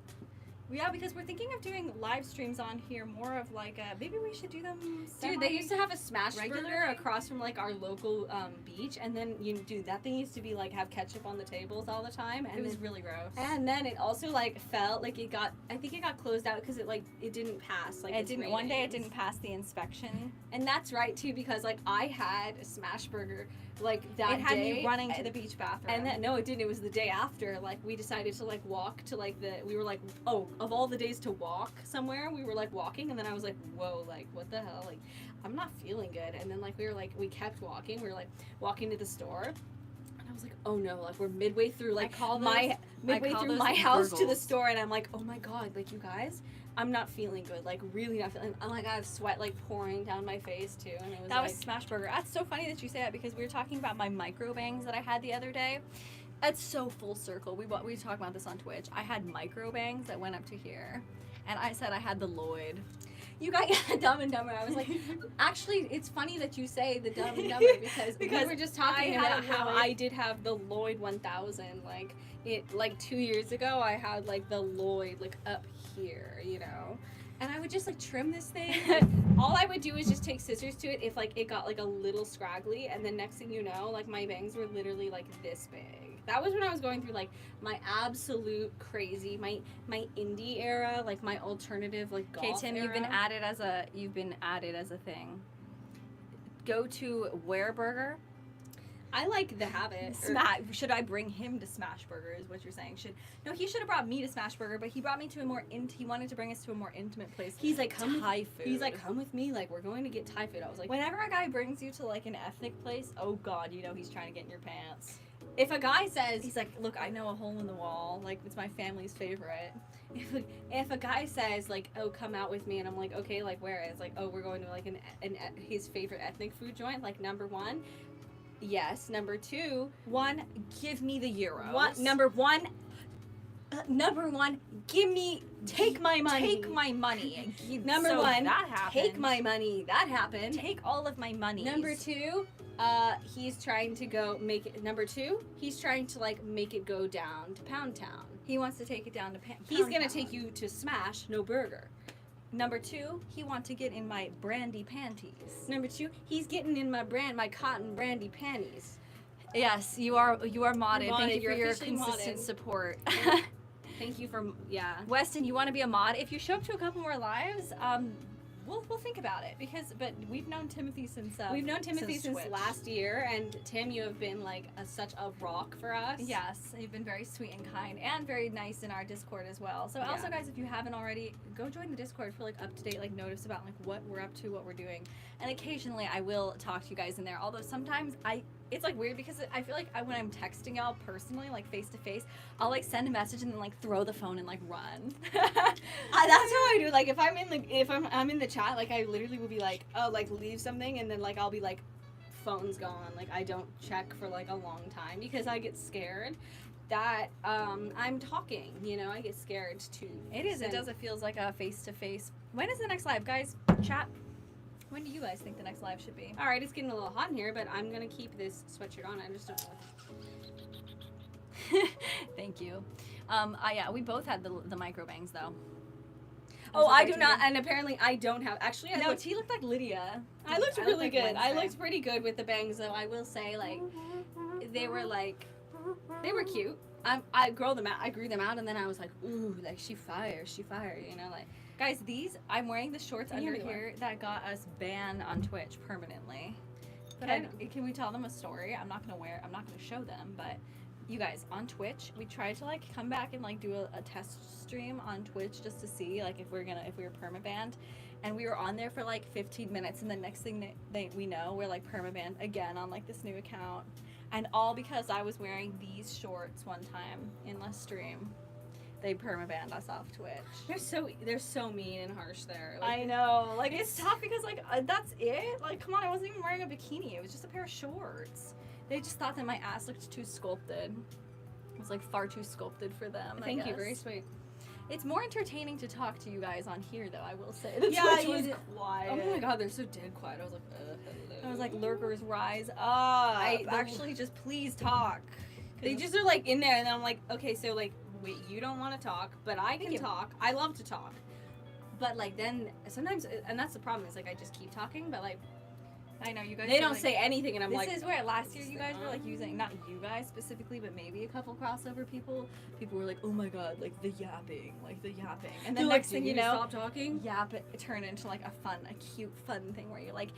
Yeah, because we're thinking of doing live streams on here, more of like maybe we should do them. Dude, they used to have a smash regular burger thing? across from like our local beach, and then that thing used to be like have ketchup on the tables all the time, and It was then, really gross. and then it also like felt like I think it got closed out because it didn't pass like It its didn't. One day it ratings. didn't pass the inspection. And that's right too because like I had a smash burger like that It had day, me running to and- the beach bathroom. And then no, it didn't. It was the day after. Like we decided to like walk to like we were like, oh, of all the days to walk somewhere, we were like walking, and then I was like, whoa, like what the hell, like I'm not feeling good. And then like we kept walking. We were like walking to the store, and I was like, oh no, like we're midway through like midway call through those my house to the gurgles. store, and I'm like, oh my god, like you guys. I'm not feeling good, like really not feeling. I'm like I have sweat like pouring down my face too, and it was that like, was Smashburger. That's so funny that you say that because we were talking about my micro bangs that I had the other day. It's so full circle. We talked about this on Twitch. I had micro bangs that went up to here, and I said I had the Lloyd. You got Dumb and Dumber. I was like, actually, it's funny that you say the Dumb and Dumber because we were just talking I had about a how Lloyd. I did have the Lloyd 1000. Like 2 years ago, I had like the Lloyd like up here, you know. And I would just like trim this thing. Like, all I would do is just take scissors to it if like it got like a little scraggly, and then next thing you know, like my bangs were literally like this big. That was when I was going through like my absolute crazy, my indie era, like my alternative like golf Okay, Tim, era. you've been added as a thing. Go to Where Burger. I like the habit. Should I bring him to Smashburger? Is what you're saying? He should have brought me to Smashburger, but he brought me to a more he wanted to bring us to a more intimate place. He's like, Thai food. He's like, come with me. Like, we're going to get Thai food. I was like, whenever a guy brings you to like an ethnic place, oh God, you know he's trying to get in your pants. If a guy says, he's like, look, I know a hole in the wall. Like, it's my family's favorite. If a guy says like, oh, come out with me, and I'm like, okay, like where? It's like, oh, we're going to like his favorite ethnic food joint. Like, number one, yes. Number two, give me the euros. Number one, take my money. Take my money. Number one, that happened. Take my money. That happened. Take all of my money. Number two, he's trying to go make it. Number two, he's trying to like make it go down to Pound Town. He wants to take it down to Pound Town. He's gonna take you to Smash, no burger. Number two, he wants to get in my brandy panties. Number two, he's getting in my cotton brandy panties. Yes, you are modded. Thank you for your consistent modded. Support. Thank you for Weston, you want to be a mod? If you show up to a couple more lives, we'll think about it but we've known Timothy since last year, and Tim, you have been like such a rock for us. Yes, you've been very sweet and kind and very nice in our Discord as well. So also, guys, if you haven't already, go join the Discord for like up to date like notice about like what we're up to, what we're doing, and occasionally I will talk to you guys in there. Although sometimes it's like weird because I feel like when I'm texting y'all personally, like face to face, I'll like send a message and then like throw the phone and like run. That's how I do. Like if I'm in the chat, like I literally will be like, oh, like leave something, and then like I'll be like, phone's gone. Like I don't check for like a long time because I get scared that I'm talking. You know, I get scared too. It does. It feels like a face to face. When is the next live, guys? Chat. When do you guys think the next live should be? All right, it's getting a little hot in here, but I'm gonna keep this sweatshirt on. I just don't know. Thank you. We both had the micro bangs though. Oh, I do not, and apparently I don't have. Actually, T looked like Lydia. I looked really good. I looked pretty good with the bangs, though. I will say, like, they were cute. I grew them out, and then I was like, ooh, like she fire, you know, like. Guys, I'm wearing the shorts under here that got us banned on Twitch permanently. But can we tell them a story? I'm not gonna show them, but you guys, on Twitch, we tried to like come back and like do a test stream on Twitch just to see like if we were permabanned, and we were on there for like 15 minutes, and the next thing we know, we're like permabanned again on like this new account, and all because I was wearing these shorts one time in a stream. They permabanned us off Twitch. They're so mean and harsh there. Like, I know. Like, it's tough because, like, that's it? Like, come on, I wasn't even wearing a bikini. It was just a pair of shorts. They just thought that my ass looked too sculpted. It was, like, far too sculpted for them, Thank you. Very sweet. It's more entertaining to talk to you guys on here, though, I will say. The Twitch was quiet. Oh, my God, they're so dead quiet. I was like, hello. I was like, Lurkers, rise up. Actually, just please talk. They just are, like, in there, and then I'm like, okay, so, like, wait, you don't want to talk, but I can talk. I love to talk. But, like, then sometimes, and that's the problem, is, like, I just keep talking, but, like, I know, you guys. They don't say anything, and I'm like. This is where last year you guys were, like, using, not you guys specifically, but maybe a couple crossover people. People were like, oh my God, like, the yapping. And then next thing you know. Stop talking? Yap, it turned into, like, a cute, fun thing where you're like,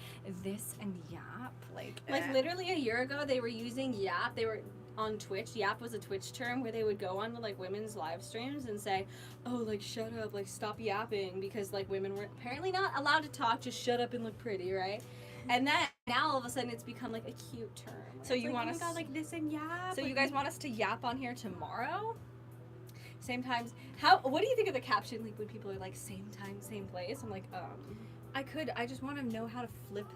this and yap. Like, literally a year ago, they were using yap. They were. On Twitch, yap was a Twitch term where they would go on to like women's live streams and say, oh, like shut up, like stop yapping, because like women were apparently not allowed to talk, just shut up and look pretty, right? And then now all of a sudden it's become like a cute term. So you want us like this and yap. So you guys want us to yap on here tomorrow? Same times. What do you think of the caption, like when people are like same time, same place? I'm like, I just want to know how to flip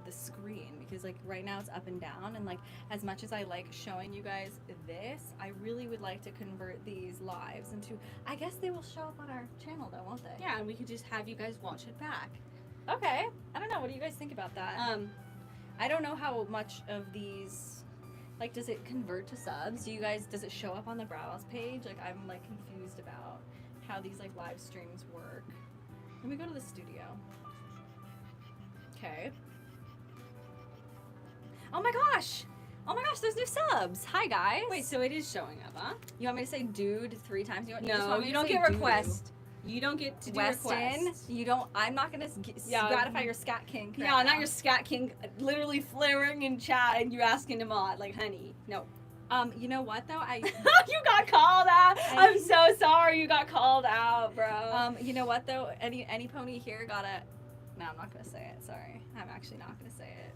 the screen, because like right now it's up and down, and like as much as I like showing you guys this, I really would like to convert these lives into, I guess they will show up on our channel though, won't they? Yeah, and we could just have you guys watch it back. Okay. I don't know, what do you guys think about that? I don't know how much of these, like, does it convert to subs? Does it show up on the browse page? Like, I'm like confused about how these like live streams work. Let me go to the studio. Okay. Oh my gosh, there's new subs. Hi guys. Wait, so it is showing up, huh? You want me to say dude 3 times? No, you don't get request. You don't get to do Weston, requests. you don't. I'm not gonna Yeah. gratify your scat kink. Yeah, right not now. your scat king literally flaring in chat and you asking to mod. Like, honey, no. You know what though? You got called out. I'm so sorry you got called out, bro. You know what though? Any pony here got a. No, I'm not gonna say it. Sorry, I'm actually not gonna say it.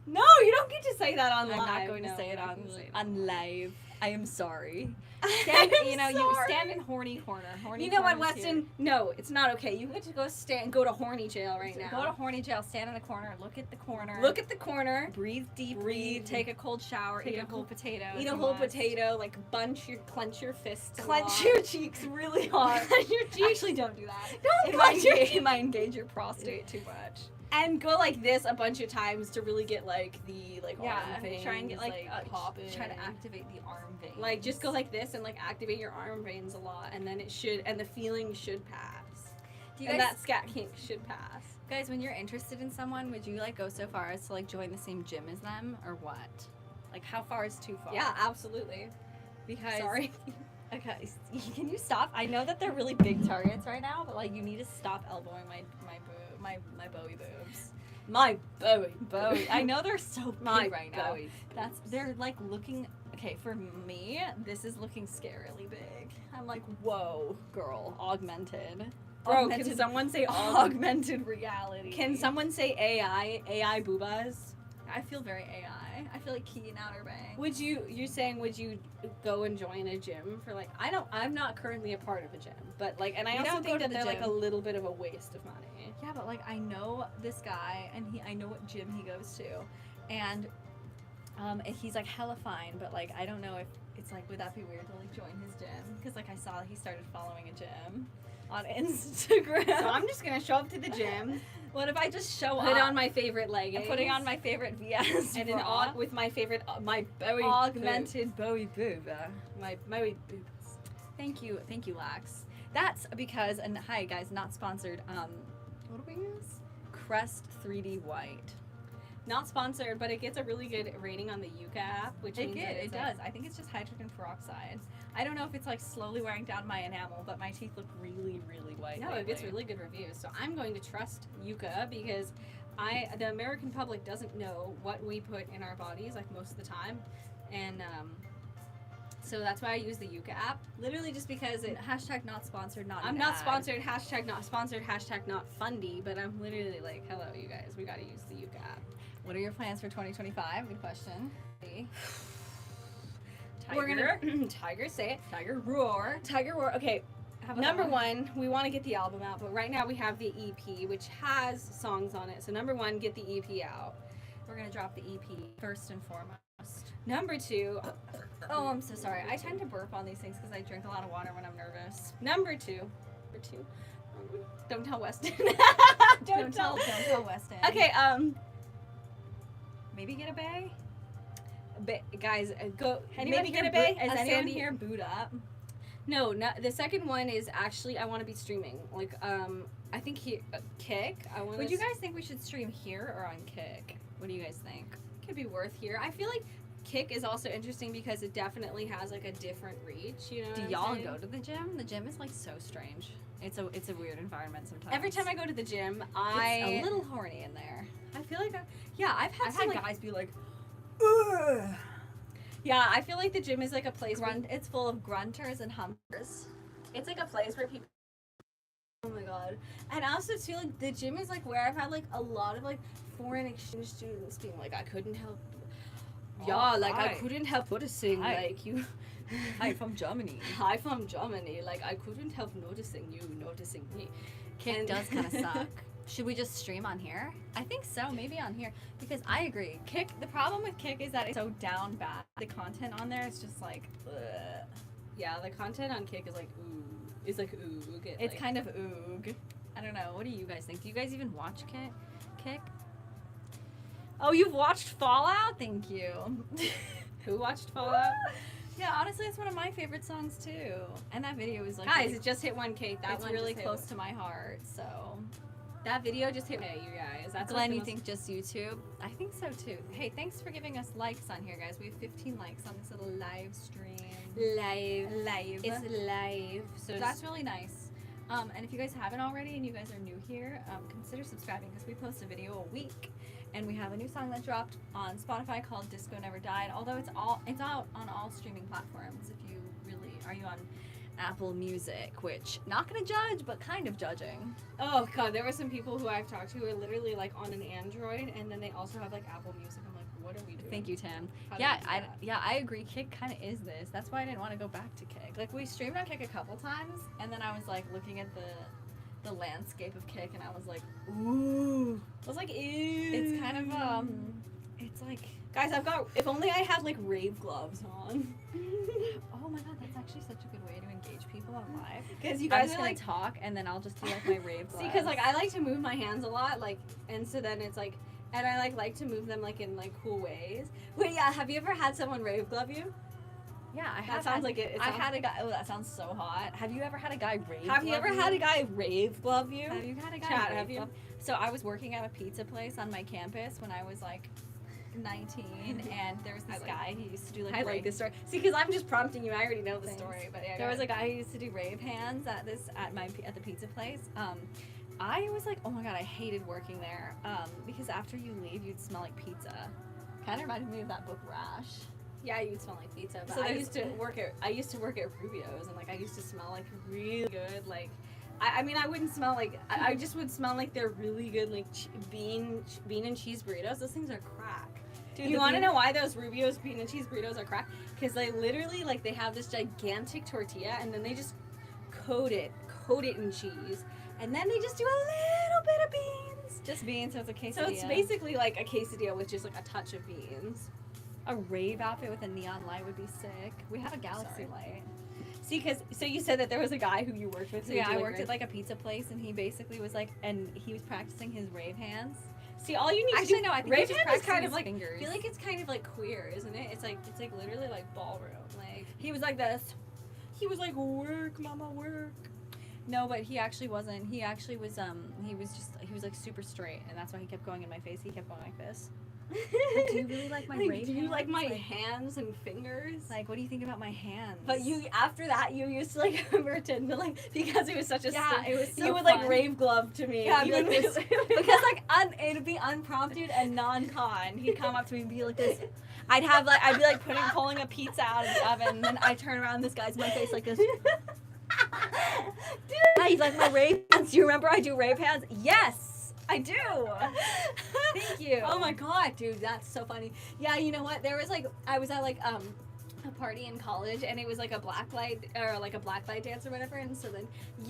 No, you don't get to say that on live. I'm not going to No, say it you're not on gonna say it live. I am sorry. I'm You sorry. stand in horny corner. Horny You know what, corner's here. Weston? No, it's not okay. You get to go to horny jail right now. Go to horny jail. Stand in the corner. Look at the corner. Look at the corner. Breathe deeply. Breathe. Take a cold shower. Take Eat a a whole potato. Eat if a you whole want. potato. Like clench your fists. a Clench lot. your cheeks really hard. Clench your cheeks. Actually, don't do that. Don't It might, clench your engage, it might engage your prostate too much. And go like this a bunch of times to really get like the arm veins. Try and get popping. try to activate the arm veins. Like just go like this and like activate your arm veins a lot, and then the feeling should pass. Do you And guys, that scat kink should pass. guys, when you're interested in someone, would you like go so far as to like join the same gym as them, or what? Like how far is too far? Yeah, absolutely. Because Sorry. Okay, can you stop? I know that they're really big targets right now, but like you need to stop elbowing my Bowie boobs. My Bowie. Bowie. I know they're so big My right now. Bowie. They're like looking. Okay, for me, this is looking scarily big. I'm like, whoa, girl, augmented. Bro, can someone say augmented reality? Can someone say AI boobas? I feel very AI. I feel like Key in Outer Banks. Would you go and join a gym for like I'm not currently a part of a gym, but like, and I We also don't go think to that the they're like a gym. little bit of a waste of money. Yeah, but like I know this guy, and I know what gym he goes to, and he's like hella fine, but like I don't know if it's like, would that be weird to like join his gym? Because like I saw he started following a gym on Instagram. So I'm just gonna show up to the gym, What if I just show put up? on my favorite leggings, I'm putting on my favorite VS and bra. with my favorite my Bowie augmented Bowie boob. my Bowie boobs. Thank you, Lax. That's because, and hi guys, not sponsored. What do we use? Crest 3D White. Not sponsored, but it gets a really good rating on the Yuka app, which means that It it's does. I think it's just hydrogen peroxide. I don't know if it's like slowly wearing down my enamel, but my teeth look really, really white. No, lately. it gets really good reviews. So I'm going to trust Yuka because the American public doesn't know what we put in our bodies like most of the time, and so that's why I use the Yuka app. Literally just because it hashtag not sponsored, not. I'm an not ad. sponsored. Hashtag not sponsored. Hashtag not fundy. But I'm literally like, hello, you guys. We got to use the Yuka app. What are your plans for 2025? Good question. We're gonna Tiger say it. Tiger roar. Tiger roar. Okay. How about Number that one, we want to get the album out, but right now we have the EP, which has songs on it. So number one, get the EP out. We're gonna drop the EP first and foremost. Number two, Oh, I'm so sorry. I tend to burp on these things because I drink a lot of water when I'm nervous. number two, don't tell Weston. Don't tell Weston. Okay, Maybe get a bay. guys, go. Anyone maybe here get a bay. Is a anyone Sandy. here boot up? No, the second one is actually I want to be streaming. Like, I think Kick. I want. Would you guys think we should stream here or on Kick? What do you guys think? could be worth here? I feel like Kick is also interesting because it definitely has like a different reach. You know. Do what I'm y'all saying? go to the gym? The gym is like so strange. It's a weird environment sometimes. Every time I go to the gym, it's I a little horny in there. I feel like I've had I've some had like, guys be like, ugh. yeah, I feel like the gym is like a place where It's full of grunters and humpers. it's like a place where people. Oh my god! And I also feel like the gym is like where I've had like a lot of like foreign exchange students being like, I couldn't help. Yeah, like I hi. couldn't help noticing Hi. like you. Hi, from Germany. Hi from Germany. Like I couldn't help noticing you noticing me. Kick And- does kind of suck. Should we just stream on here? I think so, maybe on here. Because I agree. Kick, the problem with Kick is that it's so down bad. The content on there is just like, ugh. Yeah, the content on Kick is like ooh. It's like ooh. It's kind of oog. I don't know. What do you guys think? Do you guys even watch Kick? Oh, you've watched Fallout? Thank you. Who watched Fallout? Yeah, honestly, it's one of my favorite songs too. And that video is like Guys, really, it just hit 1K. That it's one really just hit close to my heart. So That video just hit me, you guys. That's Glenn, like you the think just YouTube? I think so too. Hey, thanks for giving us likes on here, guys. We have 15 likes on this little live stream. live. It's live. So that's really nice. And if you guys haven't already and you guys are new here, consider subscribing because we post a video a week. And we have a new song that dropped on Spotify called Disco Never Died. Although it's out on all streaming platforms. If you really are you on Apple Music, which not gonna judge, but kind of judging. Oh god, there were some people who I've talked to who are literally like on an Android, and then they also have like Apple Music. I'm like, what are we doing? Thank you, Tim. How do Yeah, we do that? I agree. Kick kind of is this. That's why I didn't want to go back to Kick. Like we streamed on Kick a couple times, and then I was like looking at the landscape of Kick, and I was like, ooh. I was like, ew. It's kind of it's like, guys, if only I had like rave gloves on. oh my god, that's actually such a good way to engage people on live. Because you I'm guys just are gonna like talk, and then I'll just do like my rave. see, because like I like to move my hands a lot, like, and so then it's like, and I like to move them like in like cool ways. Wait, yeah, have you ever had someone rave glove you? Yeah, I That have. sounds like it. I had a guy. Oh, that sounds so hot. Have you ever had a guy rave? Have you glove ever had a guy rave glove you? Have you had a guy Chat, rave have you? glove? So I was working at a pizza place on my campus when I was like 19, and there was this guy. He used to do like. I rave. like this story. See, because I'm just prompting you. I already know the Thanks. story, but yeah. There was a guy who used to do rave hands at the pizza place. I was like, oh my god, I hated working there because after you leave, you'd smell like pizza. Kind of reminded me of that book Rash. Yeah, you'd smell like pizza. But So I there's- used to work at Rubio's, and like I used to smell like really good. Like, I mean, I wouldn't smell like I just would smell like they're really good like bean and cheese burritos. Those things are crack. Dude, You the want to bean- know why those Rubio's bean and cheese burritos are crack? Because they literally like they have this gigantic tortilla, and then they just coat it in cheese, and then they just do a little bit of beans. Just beans, so it's a quesadilla. So it's basically like a quesadilla with just like a touch of beans. a rave outfit with a neon light would be sick. We have a galaxy Sorry. light. See, so you said that there was a guy who you worked with. So yeah, I worked at like a pizza place, and he basically was like, and he was practicing his rave hands. See, all you need Actually, to do. no, I think rave he just hand is practicing kind of his like. fingers. I feel like it's kind of like queer, isn't it? It's like literally like ballroom. Like He was like this. he was like work, mama, work. No, but he actually wasn't. He actually was. He was like super straight, and that's why he kept going in my face. He kept going like this. Like, do you really like my rave Do you like hands? my Like- hands and fingers? Like, what do you think about my hands? But you after that you used to like pretend to like because it was such a Yeah, it was so you would fun. like rave glove to me. Yeah, I'd be even like this. with- Because like it'd be unprompted and non-con. He'd come up to me and be like this. I'd be like pulling a pizza out of the oven, and then I turn around, and this guy's in my face like this. Dude. Hi, you like my rave hands? Do you remember I do rave hands? Yes, I do. Thank you. Oh my god, dude, that's so funny. Yeah, you know what? There was like I was at like a party in college, and it was like a blacklight dance or whatever. And so then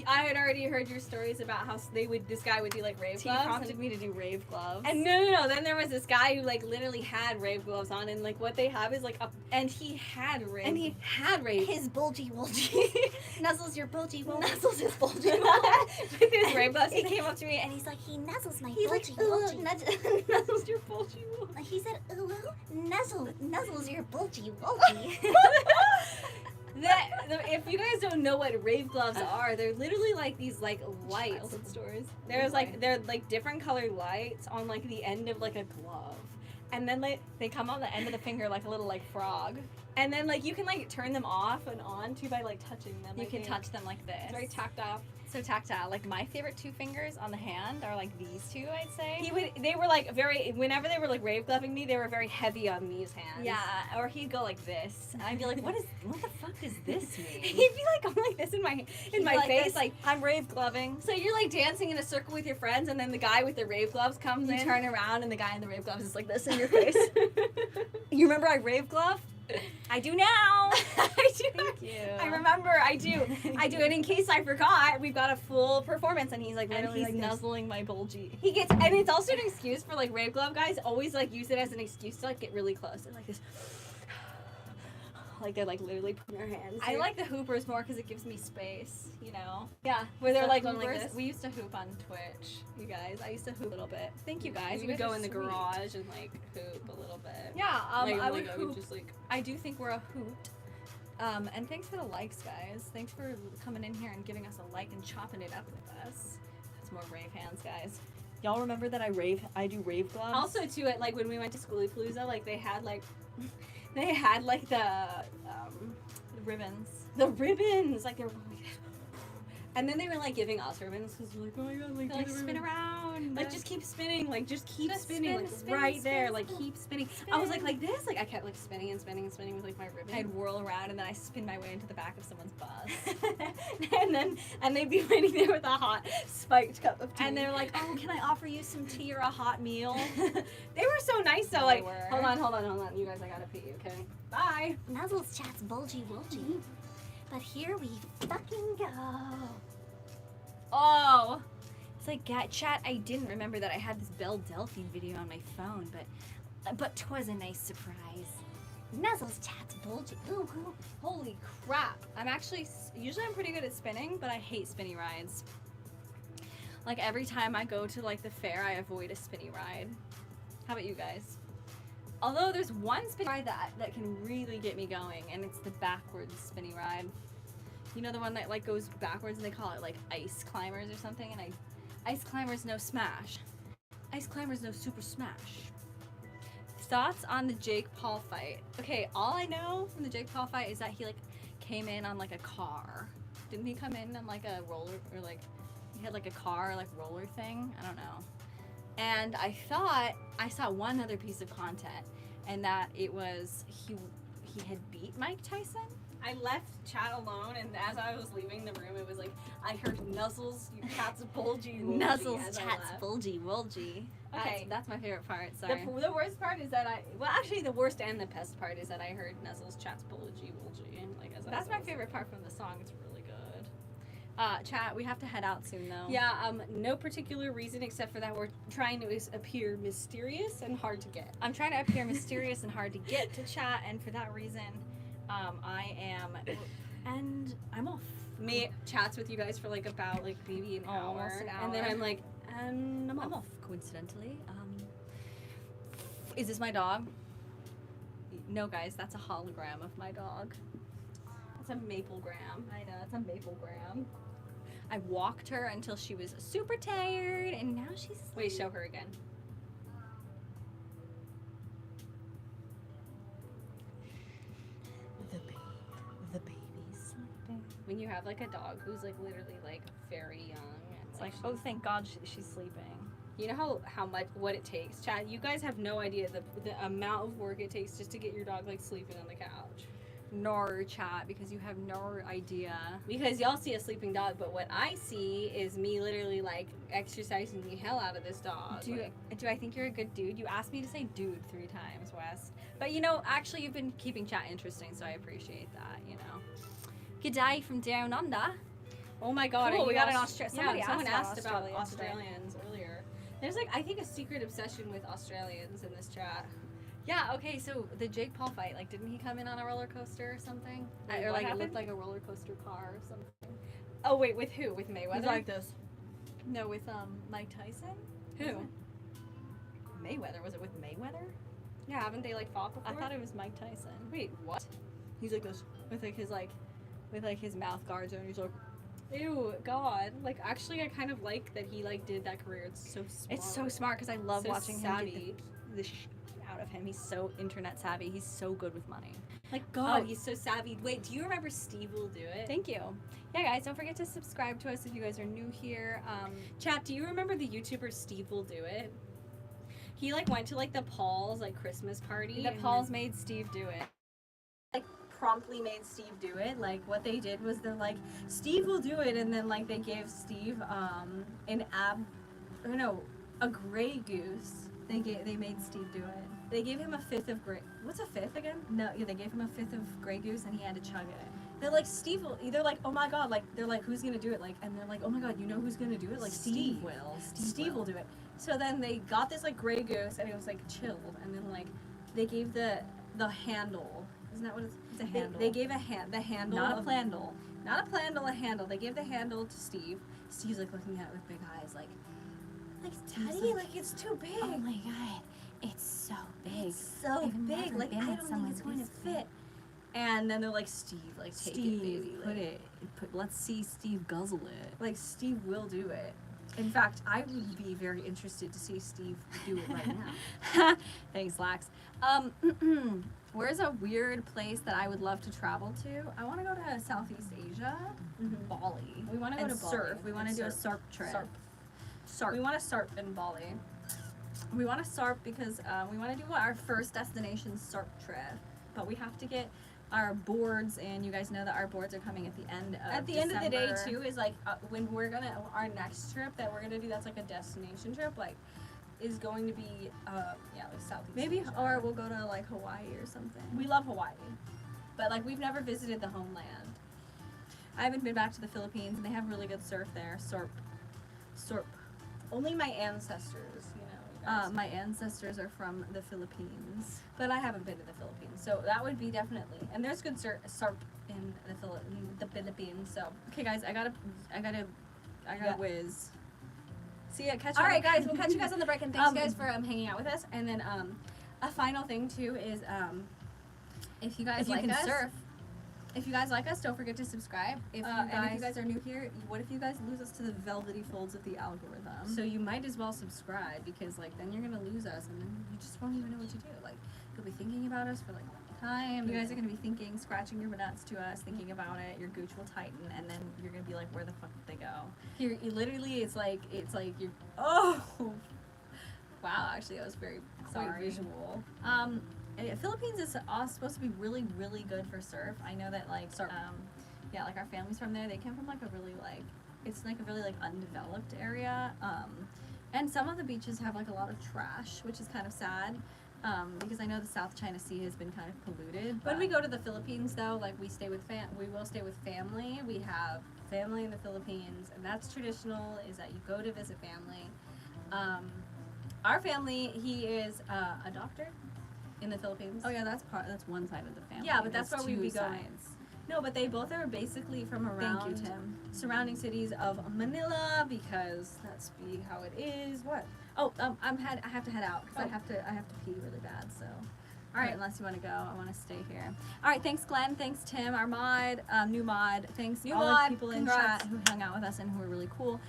I had already heard your stories about how this guy would do like rave T gloves. prompted me to do rave gloves. And no. Then there was this guy who like literally had rave gloves on, and like what they have is like and he had rave. his bulgy wolgy. Nuzzles your bulgy wolgy. Nuzzles his bulgy with his rave gloves. He came up to me and he's like, He nuzzles my he's like, bulgy ooh, wolgy. Nuzzles your bulgy wool. He said, ooh, nuzzles your bulgy wolgy. If you guys don't know what rave gloves are, they're literally like these like lights. Childhood stories. They're like different colored lights on like the end of like a glove, and then like They come on the end of the finger like a little like frog. and then like you can like turn them off and on too by like touching them. You I can think. touch them like this. It's very tactile. So tactile. Like my favorite two fingers on the hand are like these two, I'd say. They were like whenever they were like rave gloving me, they were very heavy on these hands. Yeah, or he'd go like this, and I'd be like, what the fuck does this mean? He'd be like going like this in my like face, this, like I'm rave gloving. so you're like dancing in a circle with your friends, and then the guy with the rave gloves comes You in. turn around and the guy in the rave gloves is like this in your face. You remember I rave glove? I do now. I do. Thank you. I remember. I do. And in case I forgot, we've got a full performance, and he's like And literally he's like this. nuzzling my bulgy. He gets, and it's also an excuse for like rave glove guys always like use it as an excuse to like get really close and like this, like they're like literally putting their hands. I here. like the hoopers more because it gives me space, you know? yeah, where they're So like going like hoopers, this. we used to hoop on Twitch, you guys. I used to hoop a little bit. Thank you guys. We You would guys go are in the sweet. garage and like hoop a little bit. Yeah, Like, I would like, hoop. just like. I do think we're a hoot. And thanks for the likes, guys. Thanks for coming in here and giving us a like and chopping it up with us. That's more Rave hands, guys. Y'all remember that I do Rave gloves? Also, too, at like when we went to Schoolypalooza, like they had like the ribbons. the ribbons, like they were going like this. And then they were like giving us ribbons because we're like, oh my god, like, They're like, spin around. like just keep spinning, like just keep Just spinning, spin, like spin, right spin, there, spin, like keep spinning. spin. I was like this, like I kept like spinning and spinning and spinning with like my ribbon. I'd whirl around and then I spin my way into the back of someone's bus. and they'd be waiting there with a hot spiked cup of tea. And they're like, oh, can I offer you some tea or a hot meal? They were so nice though. They Like, were. hold on, you guys, I gotta pee. Okay, bye. Nuzzles chats Bulgy Wulgy. But here we fucking go. Oh, it's like, chat, I didn't remember that I had this Belle Delphine video on my phone, but 'twas a nice surprise. Nuzzles chats Bulgy. Ooh, ooh. Holy crap. Usually I'm pretty good at spinning, but I hate spinny rides. Like every time I go to like the fair, I avoid a spinny ride. How about you guys? Although there's one spinny ride that can really get me going, and it's the backwards spinny ride. You know, the one that like goes backwards and they call it like ice climbers or something, and ice climbers no smash. Ice climbers no super smash. Thoughts on the Jake Paul fight? Okay, all I know from the Jake Paul fight is that he like came in on like a car. Didn't he come in on like a roller, or like he had like a car like roller thing? I don't know. And I thought I saw one other piece of content, and that it was he had beat Mike Tyson. I left chat alone, and as I was leaving the room, it was like I heard nuzzles, you chats Bulgy, Nuzzles as I chats left. Bulgy Wulgy. Okay. That's my favorite part. Sorry. The worst part is that actually the worst and the best part is that I heard nuzzles chats Bulgy, like as That's I my was favorite part from the song. It's really good. Chat, we have to head out soon though. Yeah, no particular reason except for that we're trying to appear mysterious and hard to get. I'm trying to appear mysterious and hard to get to chat, and for that reason, I am, and I'm off. Me chats with you guys for like about like maybe an hour, Almost an and then hour. I'm like, and I'm I'm off. off, coincidentally. Is this my dog? No, guys, that's a hologram of my dog. It's a maplegram. I know, it's a maplegram. I walked her until she was super tired, and now she's Wait, show her again. the baby's sleeping. When you have like a dog who's like literally like very young, It's like, oh, thank God she's sleeping. you know how much what it takes, Chad. You guys have no idea the amount of work it takes just to get your dog like sleeping on the couch. Nor chat, because you have no idea. Because y'all see a sleeping dog, but what I see is me literally like exercising the hell out of this dog. Do I think you're a good dude? You asked me to say dude 3 times, Wes. But you know, actually, you've been keeping chat interesting, so I appreciate that. You know. G'day from down under. Oh my God! Cool, are we you got an someone asked about Australia today. Australians earlier. There's like I think a secret obsession with Australians in this chat. Yeah. Okay. So the Jake Paul fight, like, didn't he come in on a roller coaster or something? Wait, Or what like it happened? looked like a roller coaster car or something. Oh wait, with who? With Mayweather? Like this. No, with Mike Tyson. Who? Was it? Mayweather. Was it with Mayweather? Yeah, haven't they like fought before? I thought it was Mike Tyson. Wait, what? He's like this with his mouth guards and he's like, Ew, God. Like actually, I kind of like that he like did that career. It's so smart. it's so smart because I love So watching savvy. him get the shit out of him. He's so internet savvy. He's so good with money. Like God, Oh. he's so savvy. Wait, do you remember Steve Will Do It? Thank you. Yeah, guys, don't forget to subscribe to us if you guys are new here. Chat, do you remember the YouTuber Steve Will Do It? He like went to like the Paul's like Christmas party. The and Pauls then- made Steve do it. Like promptly made Steve do it. Like what they did was they're like, Steve will do it, and then like they gave Steve a gray goose. They made Steve do it. They gave him a fifth of gray. What's a fifth again? No, yeah, they gave him a fifth of gray goose, and he had to chug it. They're like, Steve will. They're like, oh my God, like they're like, who's gonna do it? Like, and they're like, oh my God, you know who's gonna do it? Like Steve will. Steve will do it. So then they got this like gray goose, and it was like chilled, and then like they gave the handle. Isn't that what it's a handle? They gave the handle. Not a plandle. Not a plandle, a handle. They gave the handle to Steve. Steve's like looking at it with big eyes, like Daddy, like it's too big. Oh my God. It's so big. It's so I've big. never Like been I at don't think someone's it's going to this big. fit. And then they're like, Steve, like take it, baby. Let's see Steve guzzle it. Like Steve will do it. In fact, I would be very interested to see Steve do it right now. Thanks, Lax. Where's a weird place that I would love to travel to? I want to go to Southeast Asia, Bali. We want to go and to Bali. surf. We want to do a surf. surf trip. Surf. Surf. We want to surf in Bali. We want to surf because we want to do our first destination surf trip, but we have to get our boards, and you guys know that our boards are coming at the end of At the end of the day, December. too, is like when we're gonna our next trip that we're gonna do. That's like a destination trip. Like, is going to be like Southeast Maybe, Asia. or we'll go to like Hawaii or something. We love Hawaii, but like we've never visited the homeland. I haven't been back to the Philippines, and they have really good surf there. Surf. Only my ancestors, you guys. My ancestors are from the Philippines. But I haven't been to the Philippines, so that would be definitely. And there's good surf in the Philippines. So Okay, guys, I gotta Yeah. whiz. See ya. Catch all you. right, guys, we'll catch you guys on the break, and thanks Um, guys for hanging out with us. And then a final thing too is if you guys If you like can us, surf. if you guys like us, don't forget to subscribe. And if you guys are new here, what if you guys lose us to the velvety folds of the algorithm? So you might as well subscribe, because like then you're gonna lose us, and then you just won't even know what to do. Like you'll be thinking about us for like a long time. you guys are gonna be thinking, scratching your nuts to us, thinking about it. Your gooch will tighten, and then you're gonna be like, "Where the fuck did they go?" Here, literally, it's like you're. Oh, wow! Actually, that was very quite Sorry. visual. Philippines is supposed to be really, really good for surf. I know that like Surf. yeah, like our family's from there. They came from like a really like it's like a really like undeveloped area. And some of the beaches have like a lot of trash, which is kind of sad. Because I know the South China Sea has been kind of polluted. When but- we go to the Philippines, though, like we will stay with family. We have family in the Philippines, and that's traditional. Is that you go to visit family. Our family, he is a doctor in the Philippines. Oh yeah, that's one side of the family. Yeah, but that's There's where we'd two be going. sides. No, but they both are basically from around Thank you, Tim. surrounding cities of Manila, because that's how it is. What? Oh, I have to head out because Oh. I have to pee really bad. So, all right, unless you want to go, I want to stay here. All right, thanks Glenn, thanks Tim, our mod, new mod, thanks New all mod, the people congrats. in chat who hung out with us and who were really cool.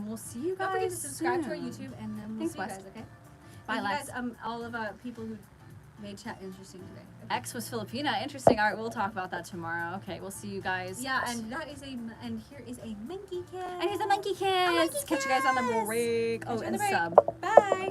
We'll see you guys. Don't forget to subscribe to our soon. YouTube, and then we'll Thanks, see you Wes. guys. Okay. Bye, Thank you Lex. guys. All of people who made chat interesting today. X was Filipina. Interesting. All right, we'll talk about that tomorrow. Okay, we'll see you guys. Yeah, and here is a monkey kiss. and here's a monkey kiss. monkey Catch you guys on the kiss. break. Catch Oh, you on and the break. sub. Bye.